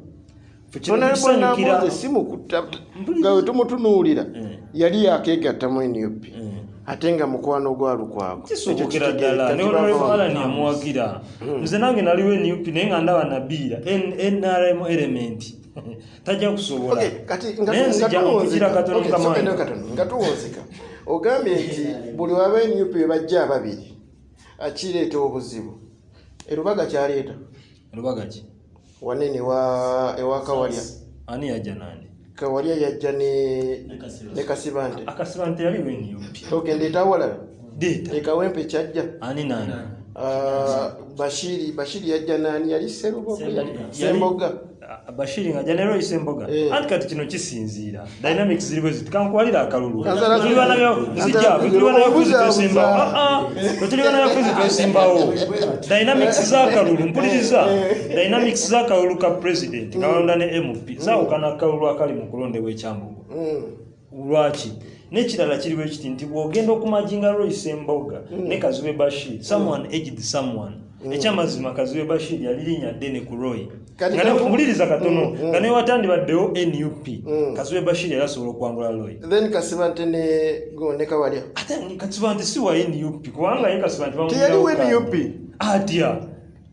nga tumutunuulira yali yakeegatta mu NUP ate nga mukwano gwa Lukwago kisobokera ddala ne honorable Alan yamuwagira nze nange naliwo NUP naye nga ndaba nabiira NRM element tajja kusobola nga tuwonzeka ogambye nti buli waba NUP bajja ababiri akireeta obuzibu erubaga kyaleeta rubaga ki wanene ewa Kawalya ani yajja nani Kawalya yajja ne Kasibante akasibante yali we NUP ogendeeta awalala data ekawempe kyajja ani nani Bashiri yajja nani yali Serubogo yali Semboga Bashiri nga janero isemboga anti kati kino kisinziira dynamics ziliwe zitikankwalira akalulu tulibana yafuzi tosimbawo dynamics z'akalulu mpuliriza dynamics z'akalulu ka president kalonda ne MP zaawukana akalulu akali mu kulondebwa ekyambugo lwaki n'ekirala kiriwo ekiti nti bw'ogenda okumajinga Royce Emboga ne Kazibe Bashir someone aged someone ekyamazima Kazibe Bashir yalirinnya ddene ku Roy nga nekumuliriza katono nga ne watandibaddewo NUP Kazibe Bashir yali asobola okuwangula Roy then Kasibante ne Kawalya ate Kasibante si wa NUP kubanga ye Kasibante teyaliwo NUP atya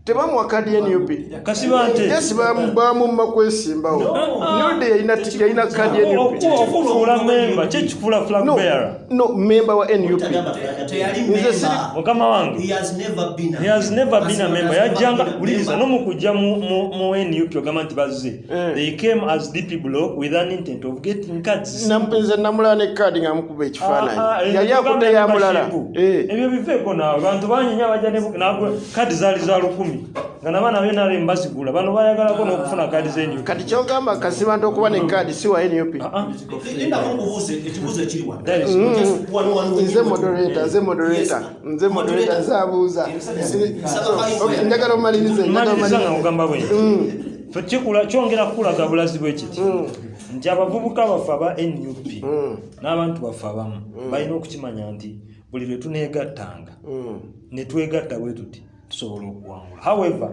tebamuwa kadi ya NUP Kasibante yes bamumma kwesimbawo nyode yalina kadi ya NUP okufuula memba kyekifula flag bearer no member wa NUP mukama wange he has never been a member yajjanga uliriza n'omukujja mu NUP ogamba nti bazze they came as DP block with an intent of getting cards nampenze namulala ne kadi nga mukuba ekifaananyi yali akutte ya mulala ebyo biveeko naawe bantu banyinya bajja ne kadi zaali za 10 nga n'abaana b'NRM mbazigula bano bayagalako n'okufuna kaadi z'NUP kati kyogamba Kasibante okuba ne kaadi si wa NUP nze moderator nzabuuza njagala omalirize nga kugamba bwe kyongera kukulaga bulazi bw'ekiti nti abavubuka baffe aba NUP n'abantu baffe abamu balina okukimanya nti buli lwe tuneegattanga ne twegatta bwe tuti tusobola okuwangula however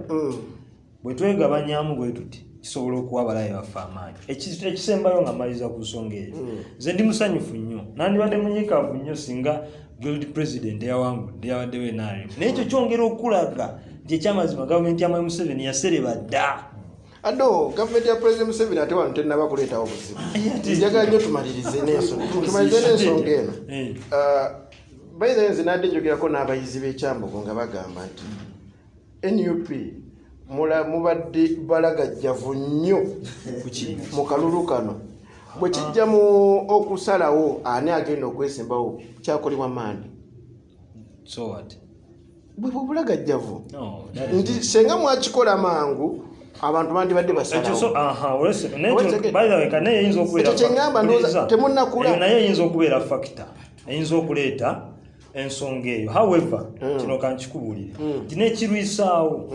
bwe twegabanyamu bwe tuti kisobola okuwa abalabe baffe amaanyi. Ekisembayo nga maliza ku nsonga eyo, nze ndi musanyufu nnyo nandibadde munyikaavu nnyo singa guild president eyawangudde yabaddewo NRM, naye ekyo kyongera okulaga nti ekyamazima gavumenti ya Museveni yasereba dda. Gavumenti ya President Museveni ate wano tennaba kuleetawo buzibu. Njagala nnyo tumalirize n'ensonga eno. Bayiza nze nadde njogerako n'abayizi b'ekyambogo nga bagamba nti NUP mubadde balagajjavu nnyo mu kalulu kano. Bwe kijja mu okusalawo ani agenda okwesimbawo kyakolebwa maani. So what? Bwe bulagajjavu nti senga mwakikola mangu abantu bandibadde basalawo. Naye eyinza okubeera factor eyinza okuleeta ensonga eyo. However, kino kankikubuulire nti n'ekirwisaawo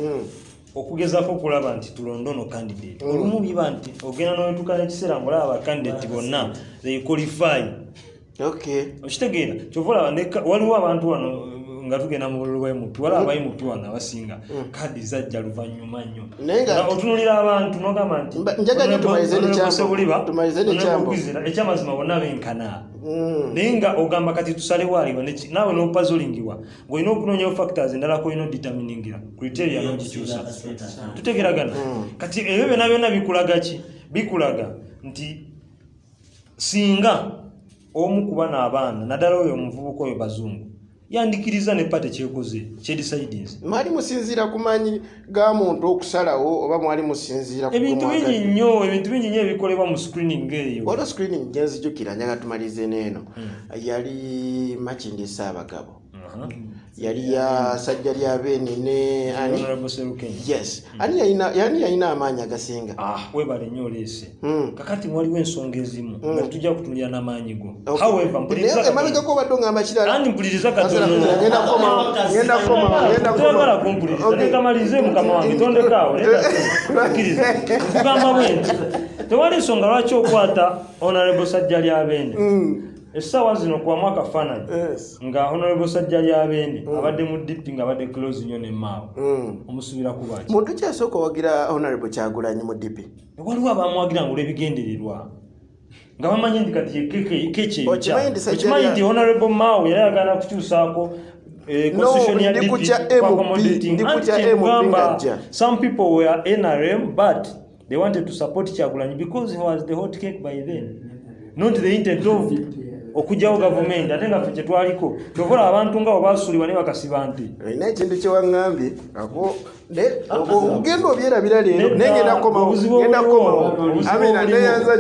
okugezaako okulaba nti tulonda ono candidate olumu biba nti ogenda n'otuuka n'ekiseera ng'olaba abacandidate bonna they qualify. Okitegeera kyova olaba waliwo abantu wano nga tugenda mu bululu bw'emupi waliwo abayimupi wano abasinga kadi zajja luvannyuma nnyo otunulira abantu n'ogamba nti ekyamazima bonna benkana naye nga ogamba kati tusalewo aliwo naawe n'opazolingibwa ng'olina okunoonyawo factors endala kolina oditaminingira criteria n'ogikyusa. Tutegeragana kati ebyo byonna byonna bikulaga ki? Bikulaga nti singa omu kuba n'abaana naddala oyo omuvubuka oyo bazungu yandikiriza ne pate kyekoze kyedisidinsi. Mwali musinziira ku maanyi ga muntu okusalawo oba mwali musinziira ku ebintu bingi nnyo ebikolebwa mu screening eyo. Waliwo screening gyenzijukira njaga tumalize n'eno yali Makindi Ssaabagabo yali ya sajja lya Beene ne ani yes ani yalina amaanyi agasinga. Webale nnyo oleese kakati waliwo ensonga ezimu nga tujja kutunulira n'amaanyi go. However emabegako obadde ngamba kirala ani mpuliriza katonoagala kumpuliriza nekamalize mukama wange tondekaawo netakiriza kugamba bwenti tewali nsonga lwaki okwata honorable sajja lya Beene essaawa zino kuwamu akafaananyi nga honorable sajja lya Beene abadde mu DP nga abadde close nnyo ne Mao omusubira kubaki muntu kyasooka owagira honorable Kyagulanyi mu DP waliwo abamuwagira nga olw'ebigendererwa nga bamanyi nti kati okimanyi nti honorable Mao yali ayagala kukyusaako constitution ya DP some people were NRM but they wanted to support Kyagulanyi because he was the hot cake by then, not the intent of okujjawo gavumenti ate nga ffe kyetwaliko tokola abantu nga obasuulibwa ne bakasiba nti olina ekintu kyewaŋŋambye ako ogenda obyerabira leero negenda komawo amina neyanza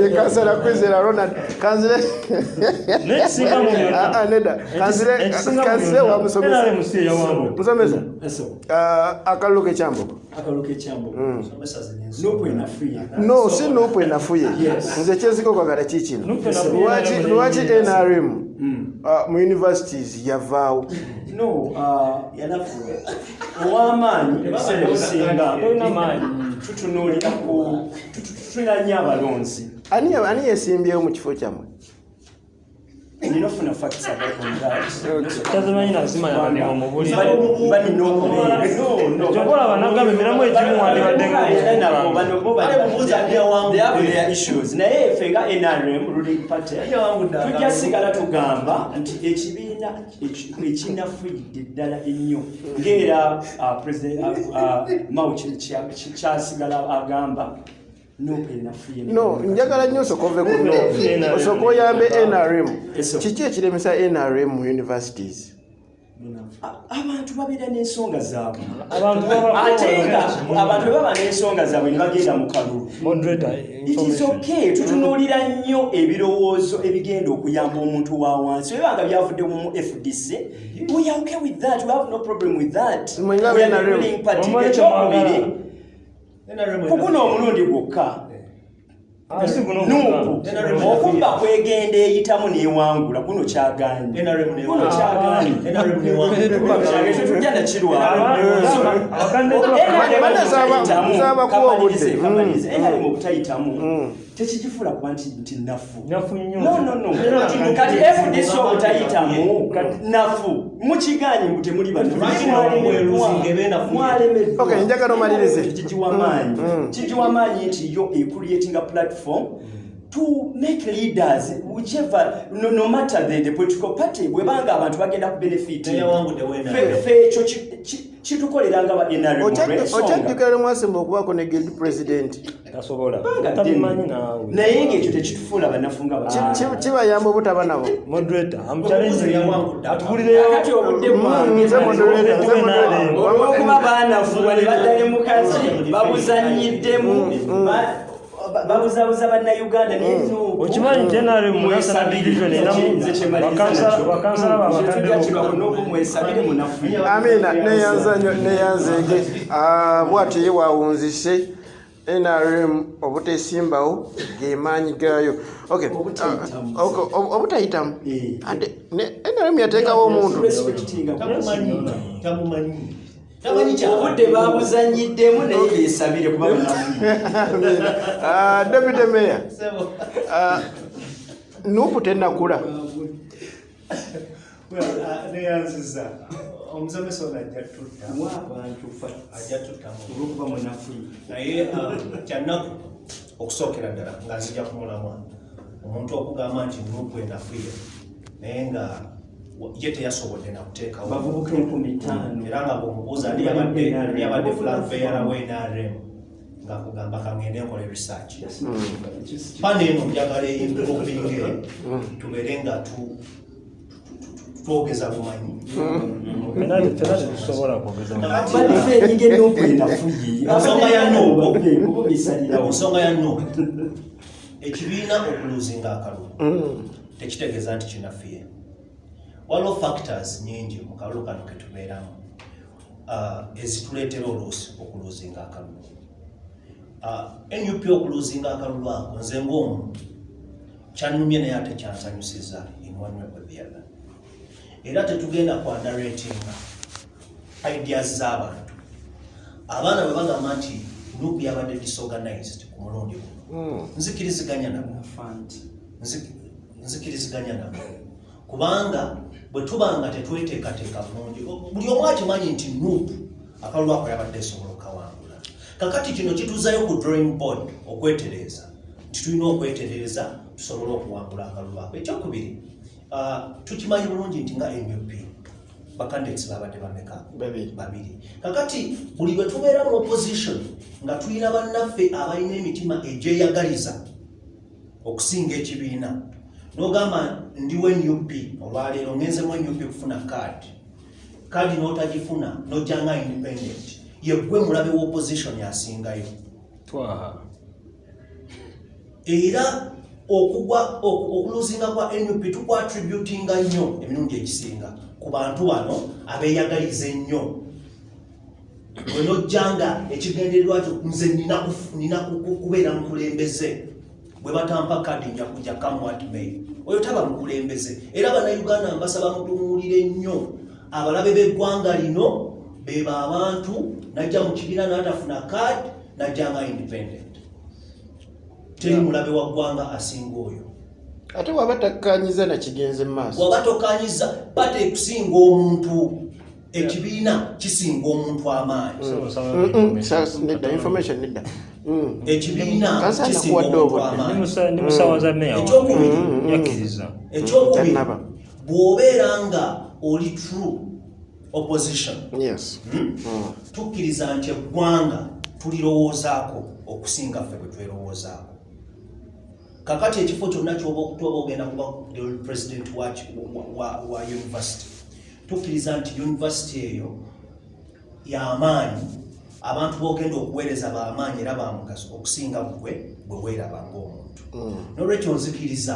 yekansala kwizera Ronald kanzire nekisinga neda kanzire wamusomesa akalulu k'ekyambogo no si nupu enafuye nze kyeziko kwagala kikino lwaki NRM mu universities yavaawo ow'amaanyi ebiseera ebisinga tutunuulira tulina nnyo abalonzi. Ani yesimbyewo mu kifo kyammwe? Ninofuna facts on that. Tazimanyi nazima yabadde mu buliri. Bali n'okubeera. Kyokola banagamba emiramu egimu wandibadde their issues. Naye ffe nga NRM ruling party tujja sigala tugamba nti ekibiina ekinafuyidde ddala ennyo ng'era President Mao kyasigala agamba no njagala nnyo osokove kuno osooka oyambe NRM kiki ekiremesa NRM mu universities? Abantu babeera n'ensonga zaabwe ate nga abantu bwe baba n'ensonga zaabwe ne bagenda mu kalulu. It is okay tutunuulira nnyo ebirowoozo ebigenda okuyamba omuntu wa wansi bwe banga byavudde mu FDC we are okay with that, we have no problem with that. We are the ruling party. Ekyokubiri kuguno omulundi gwokka nuupu okumba kwegenda eyitamu n'ewangula kuno kyagaanye tujja nakirwanamu obutayitamu tekigifuula kuba nti nafu nnyo. no kati FDC obutayitamu nafu mukiganye mbu temuli Okay, njagala omalirize. kigiwa amaanyi nti yo creating a platform to make leaders whichever no matter the political party bwebanga abantu bagenda ku benefit fe ekyo kitukoleranga ba NRM okyajjukira mwasemba okubaako ne guild president naye ng'ekyo tekitufuula bannafunga kibayamba obutaba nabo kati obudde bwangeolwokuba baanafuwa ne baddayo mukazi babuzanyiddemu babuzabuza bannayuganda okimanyi nti NRM mu National Division bakansala amina neyanzege bwatyo ye wawunzise NRM obutesimbawo gemaanyi gayo obutayitamu ate NRM yateekawo omuntu obudde babuzanyiddemu naye besabire kuba Deputy Mayor nupu tenakula neyanziza omusomesa ono ajja olwokuba munafu naye kyanaku okusookera ddala nga nzija kumulamwa omuntu okugamba nti nupu enafuye naye nga ye teyasobodde nakuteekawo bavubuka 5,000 era nga bwomubuuza ali abadde flag bearer wa NRM nga kugamba kangende nkola research pane eno njagala improving tubeere nga twogeza bumanyi ensonga ya no ekibiina okuluzinga akalulu tekitegeeza nti kinafiye waliwo factors nyingi mu kalulu kano ketubeeramu ezituleetera oluusi okuluzinga akalulu NUP okuluzinga akalulu ako nze ng'omu kyannumye naye ate kyansanyusiza in one way or the other era tetugenda ku underratinga ideas z'abantu abaana bwe bagamba nti NUP yabadde disorganized ku mulundi guno nzikiriziganya nabo kubanga bwe tubanga tetweteekateeka bulungi buli omu akimanyi nti NUP akalulu ako yabadde esobola okawangula kakati kino kituzayo ku drawing board okwetereeza nti tulina okwetereeza tusobole okuwangula akalulu ako ekyokubiri tukimanyi bulungi nti nga NUP bacandidates babadde bameka babiri kakati buli bwe tubeera mu opposition nga tulina bannaffe abalina emitima egyeyagaliza okusinga ekibiina n'ogamba ndiwe NUP olwaleero ngenzemu NUP kufuna kaadi n'otagifuna n'ojjanga independent yeggwe mulabe wa opposition yasingayo era okuluzinga kwa NUP tukwatributinga nnyo emirundi egisinga ku bantu bano abeeyagaliza ennyo bwe n'ojjanga ekigendererwa kyo nze nina kubeera mukulembeze bwe batampa kaadi nja kujja come what may oyo taba mukulembeze era bannayuganda mbasaba mutunuulire nnyo abalabe b'eggwanga lino beba abantu najja mu kibiina n'atafuna kaadi najjanga independent teri mulabe wa ggwanga asinga oyo ate waba takkanyiza nakigenze mu maaso waba tokkanyiza pate kusinga omuntu ekibiina kisinga omuntu amaanyi nedda information nedda ekibiina kisinga omuntu amaanyi ekyokubiri bw'obeera nga oli true opposition tukkiriza nti eggwanga tulirowoozaako okusinga ffe bwe twerowoozaako kakati ekifo kyonna kyoba ogenda kuba president wa university tukkiriza nti university eyo y'amaanyi abantu b'ogenda okuweereza b'amaanyi era bamugaso okusinga bwe weeraba ng'omuntu n'olwekyo nzikiriza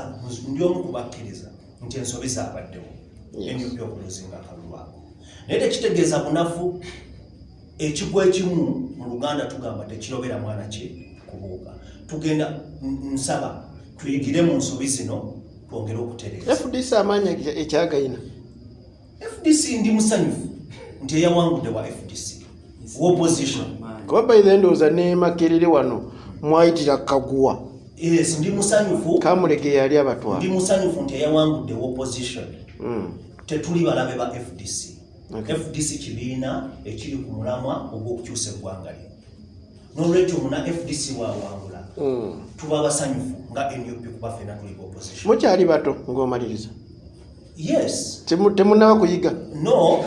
ndi omu kubakkiriza nti ensobi zaabaddewo NUP okuluzinga akalulu ako naye tekitegeeza bunafu ekigwa ekimu mu Luganda tugamba tekirobera mwana kye kubuuka tugenda nsaba tuyigire mu nsobi zino twongere okutereeza FDC amaanyi ekyagayina FDC ndi musanyufu nti eyawangudde wa FDC opposition kuba by the end oza neemakirire wano mwayitira kaguwa Yes, ndi musanyufu. Kamulege yali abatwala. Ndi musanyufu nti yawangudde opposition. Tetuli balabe ba FDC. FDC kibiina ekiri ku mulamwa ogw'okukyusa eggwanga lino. N'olwekyo muna FDC wawangula. Tuba basanyufu nga NUP kuba ffenna tuli opposition. Mukyali bato ng'omaliriza. Yes. Temunnaba kuyiga? No.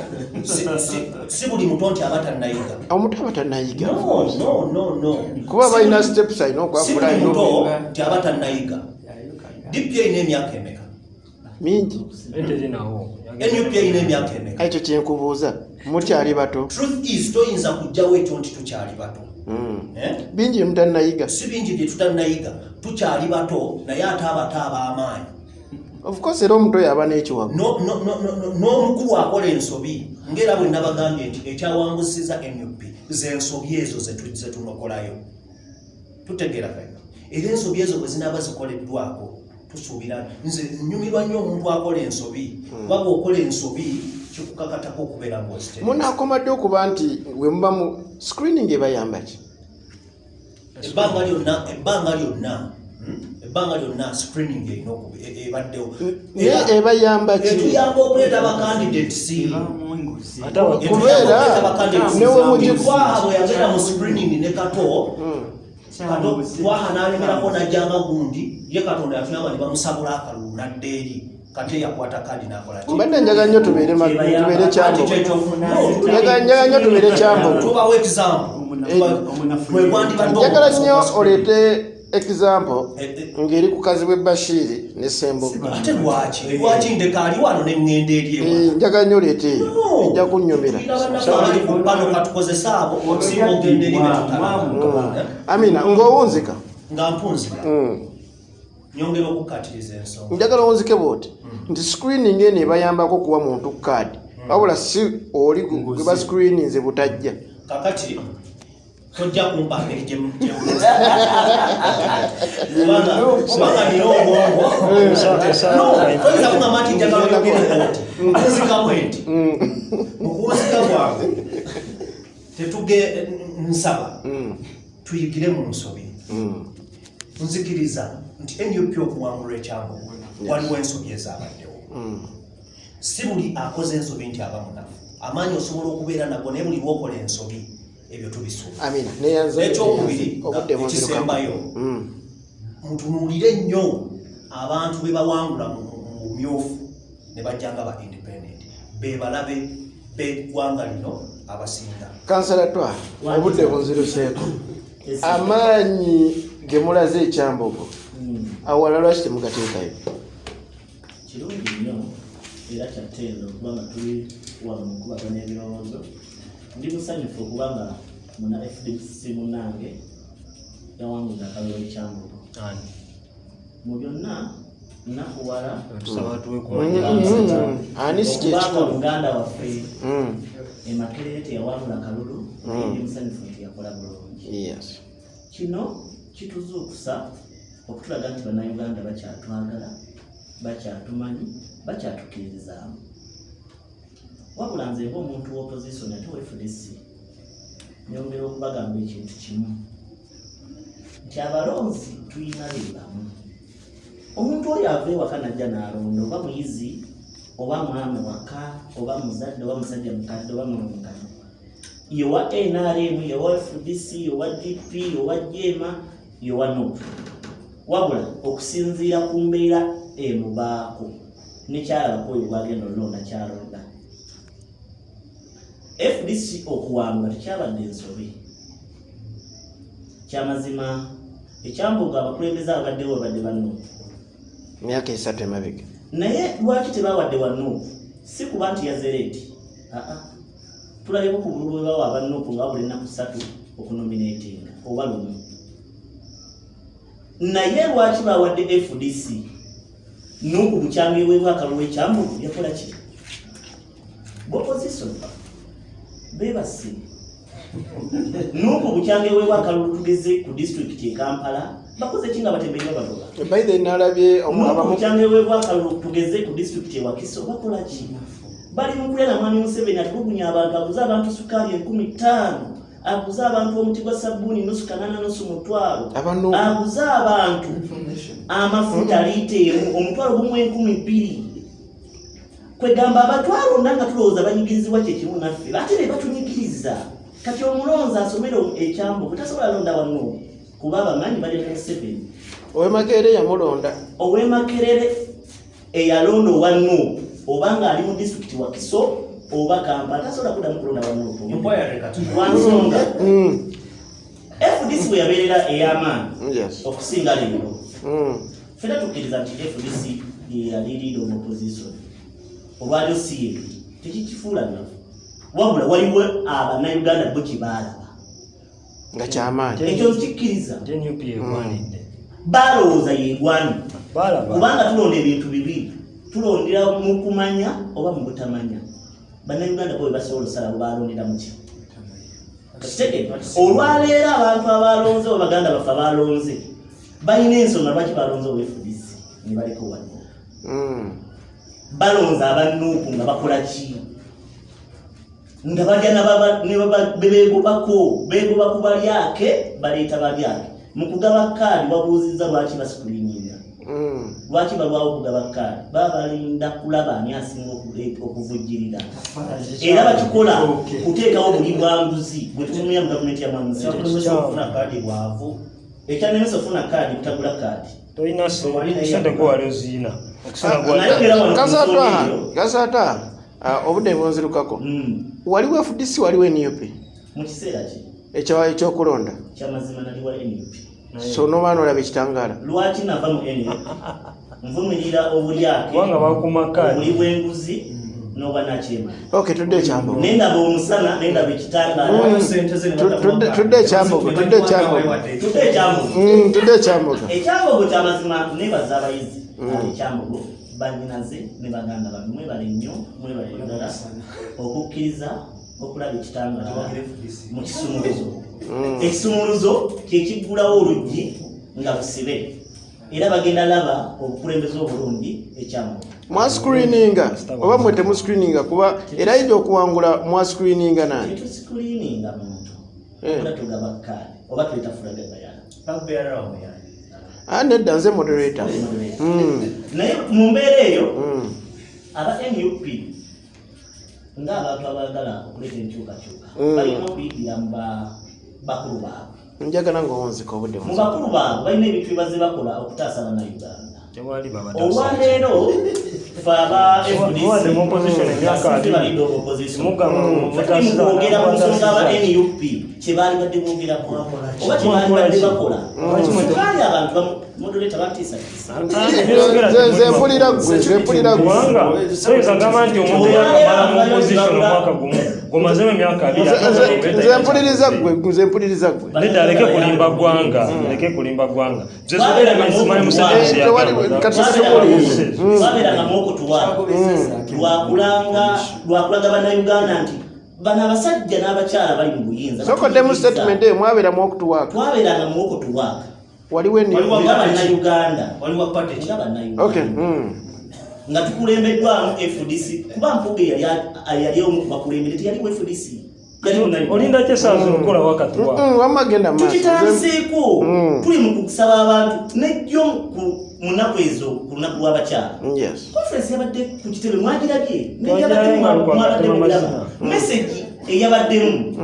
Si buli muto nti abatannayiga. Omuto abatannayiga? No. Kuba balina steps alina okwafula nnyo. Si buli muto nti abatannayiga. DP alina emyaka emeka? Mingi. NUP alina emyaka emeka? Ekyo kyenkubuuza. Mukyali bato. Truth is toyinza kujjawo ekyo nti tukyali bato. Bingi mutannayiga. Si bingi bye tutannayiga. Tukyali bato naye ate abato ab'amaanyi. Of course era omuto yaba n'ekiwago. N'omukulu akola ensobi ng'era bwe nabagambye nti ekyawangusiza NUP z'ensobi ezo ze tunokolayo. Tutegeera kaya. Era ensobi ezo bwe zinaaba zikoleddwako tusuubira nze nnyumirwa nnyo omuntu akola ensobi. Kuba bw'okola ensobi kikukakatako okubeera ng'ozitera. Munaakomadde okuba nti we muba mu screening ebayamba ki? Ebbanga lyonna screening erina ebaddewo. Ebayamba ki? Etuyamba okuleeta bacandidates. Kubeera newe mugikwaha bwe yagenda mu screening ne Kato twaha n'alemerako n'ajjanga gundi ye Katonda yatuyamba ne bamusabula akalulu n'adda eri kate yakwata kadi n'akola ki? Mbadde njaga nnyo tubeere kyambo. Njaga nnyo tubeere kyambo. Tubawo example. Njagala nnyo oleete example ngeri ku kazi Bashiri ne Semboga. Ate lwaki ndeka ali wano ne ŋŋenda eri ewa? Njaga nnyo oleete ejja kunnyumira. Bano katukozesa abo okusinga okugenda eri betutalaba. Amina ng'owunzika? Nga mpunzika. Nyongera okukkatiriza ensonga. Njagala owunzike bw'oti nti screening eno ebayambako okuwa muntu kaadi wabula si oli gwe ba screeninze butajja. Kakati tojja kumpa ngeri kubanga nina obwongo toyinza kugamba nti njagala oyogere oti nkunzikamu enti mukunzika bwange nsaba tuyigire mu nsobi. Nzikiriza nti NUP okuwangulwa ekyambo waliwo ensobi ezabaddewo. Si buli akoze ensobi nti aba munafu. Amaanyi osobola okubeera nago naye buli lwokola ensobi ebyo tubisuuba. Amina. Neyanze ekyokubiri ekisembayo mutunuulire nnyo abantu be bawangula mu bumyufu ne bajjanga ba independent be balabe b'eggwanga lino abasinga. Kansala twa obudde bunziruseeko amaanyi ge mulaze ekyambogo awala lwaki temugateekayo? Kirungi nnyo era kyatenda okuba nga tuli wano mu kubaganya ebirowoozo. Ndi musanyufu okuba nga muna FDC munange yawangudde akalulu ekyambogo. Mu byonna nakuwala ani okubanga Oluganda waffe Emakerere yawangula akalulu naye ndi musanyufu nti yakola bulungi. Kino kituzuukusa okutulaga nti bannayuganda bakyatwagala, bakyatumanyi, bakyatukirizaamu. Wabula nze ng'omuntu w'opposition ate wa FDC nyongera okubagamba ekintu kimu nti abalonzi tuyina bebamu. Omuntu oyo ava ewaka najja n'alonda oba muyizi oba mwami waka oba muzadde oba musajja mukadde oba mwana mukadde yowa NRM yowa FDC yowa DP yowa Jema yowa NOP. Wabula okusinziira ku mbeera emubaako nekyalabako oyo gwagenda olonda kyalonda. FDC okuwangula tekyabadde ensobi. Kyamazima ekyambogo abakulembeze abaddewo babadde banno myaka 3 emabega. Naye lwaki tebawadde wano si kuba nti yazereeti. Tulabeko ku bululu bwe bawa abannupu nga wabula ennaku 3 okunominatinga oba lumu. Naye lwaki bawadde FDC nuku bukyanga eweebwa akalulu ekyambogo yakola ki? Opposition bebasi nuku bukyanga eweebwa akalulu tugeze ku district e Kampala bakoze kinga batembeera batola. By the nalabye omuabamu bukyanga eweebwa akalulu tugeze ku district e Wakiso bakola ki? Bali mukulera mwami Museveni atukunya abantu abuza abantu sukali 15 aguza abantu omuti gwa sabbuuni nusu kanana nusu mutwalo, Abano- aguza abantu amafuta liiteemu omutwalo gumu 12,000. Kwegamba abatwalo nga tulowooza banyigirizibwa kyekimu naffe ate ne batunyigiriza. Kati omulonzi asomera ekyambo tasobola londa wano kuba abamanyi bali 7. Owemakerere yamulonda. Owemakerere eyalonda wano obanga ali mu disitulikiti Wakiso oba Kampala tasobola kuddamu kulonda wano. Wansonga FDC bwe yabeerera ey'amaanyi Yes. okusinga leero fena tukkiriza nti FDC yali leader of opposition olwaliro siye tekikifuula nafu wabula waliwo abannayuganda bo kibaalaba nga kyamaanyi. ekyo nkikkiriza NUP egwanidde balowooza yegwani balaba kubanga tulonda ebintu bibiri tulondera mu kumanya oba mu butamanya. Bannayuganda bo bwe basobola okusalawo balondera muki kitege olwaleero abantu abalonze oba baganda baffe abalonze balina ensonga lwaki balonze oba FDC ne baliko wano balonze abannuupu nga bakola ki nga bajja beegoba ku balyake baleeta balyake mu kugaba kaadi babuuzizza lwaki basikulinyirira lwaki balwawo okugaba kaadi baba balinda kulaba ani asinga okuvujjirira era bakikola kuteekawo buli bwanguzi bwe tutumira mu gavumenti ya okufuna kaadi bwavu ekyanemesa ofuna kaadi kutagula kaadi tolina sente kuwali oziina Gasata obudde bwonzirukako. Waliwo FDC waliwo NUP mu kiseera ki ekyokulonda. kyamazima naliwa NUP So nomaana olaba ekitangaala. lwaki nava mu NRM nvumirira obulyake kubanga bakuma kaadi obuli bw'enguzi n'obwa nakyema Okay, tudde ekyambogo. nendaba omusana nendaba ekitangaala Tudde ekyambogo. Tudde ekyambogo. ekyambogo kyamazima nebaza abayizi ekyambogo banyinaze ne baganda bange mwebale nnyo mwebale ddala okukkiriza okulaba ekitangaala mu kisumuluzo. Ekisumuluzo kyekiggulawo oluggi nga busibe era bagenda laba obukulembeze obulungi ekyambogo. Mwascreeninga oba mwe temuscreeninga kuba era yinza okuwangula mwascreeninga nani? Tetusikuriininga muntu oba tugaba kaadi oba tuyita fulagagayala Nedda nze moderator. naye mu mbeera eyo aba NUP ng'abantu abaagala okuleeta enkyukakyuka balina okuyigira mu bakulu baabwe. Njagala ng'owonzika obudde Mu bakulu baabwe balina ebintu bye bazze bakola okutaasa bannayuganda. tewali Olwaleero fe aba FDC balidde obukwogera ku nsonga aba NUP kye baali badde boogeraku oba kye baali badde bakola sukaali abantu moderator batiisatiisa. Nze mpulira ggwe. soyinza gamba nti omuntu yakamala mu opposition omwaka gumu gomazemu emyaka 2 Nze mpuliriza ggwe. nedda aleke kulimba ggwanga zezoleremansimanyi musedesi babeerangamu okutuwa lwakulaga bannayuganda nti bano abasajja n'abakyala bali mu buyinza Sokoddemu statement eyo mwabeeramu okutuwaaka. twabeerangamu okutuwaaka Waliwo nga bannayuganda Okay. nga tukulembeddwamu FDC kuba Mpuuga yali omu ku bakulembere teyaliwo FDC olinda kyesaaza okukola wakatuwa wamagenda tukitandiseeko tuli mu kusaba abantu nejjo mu nnaku ezo ku lunaku lw'abakyala conference yabadde ku kitebe mwagirabye mwabadde message eyabaddemu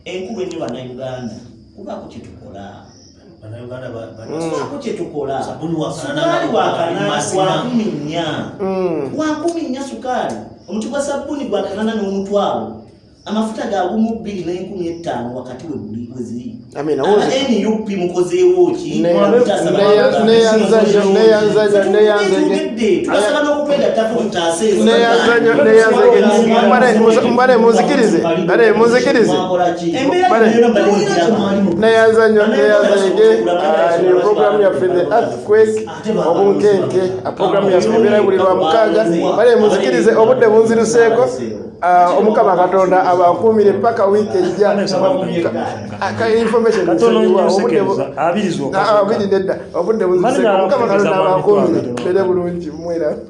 enkulu ennyo bannayuganda kubaako kye tukola kyetukola sukaali wakuminya sukaali omuti gwa sabbuuni gwakanana n'omutwalo amafuta ga 2,015 wakati weziri NUP mukozeewo ki tugasaba n'okukwegattako tutaase programu yaffe the earthquake obunkenke programu yaffe ebeera buli lwa mukaaga bale muzikirize obudde bunziruseeko omukama katonda abakuumire paka wiiki ejja information abiri nedda obudde bunziruseeko omukama katonda abakuumire bere bulungi mwera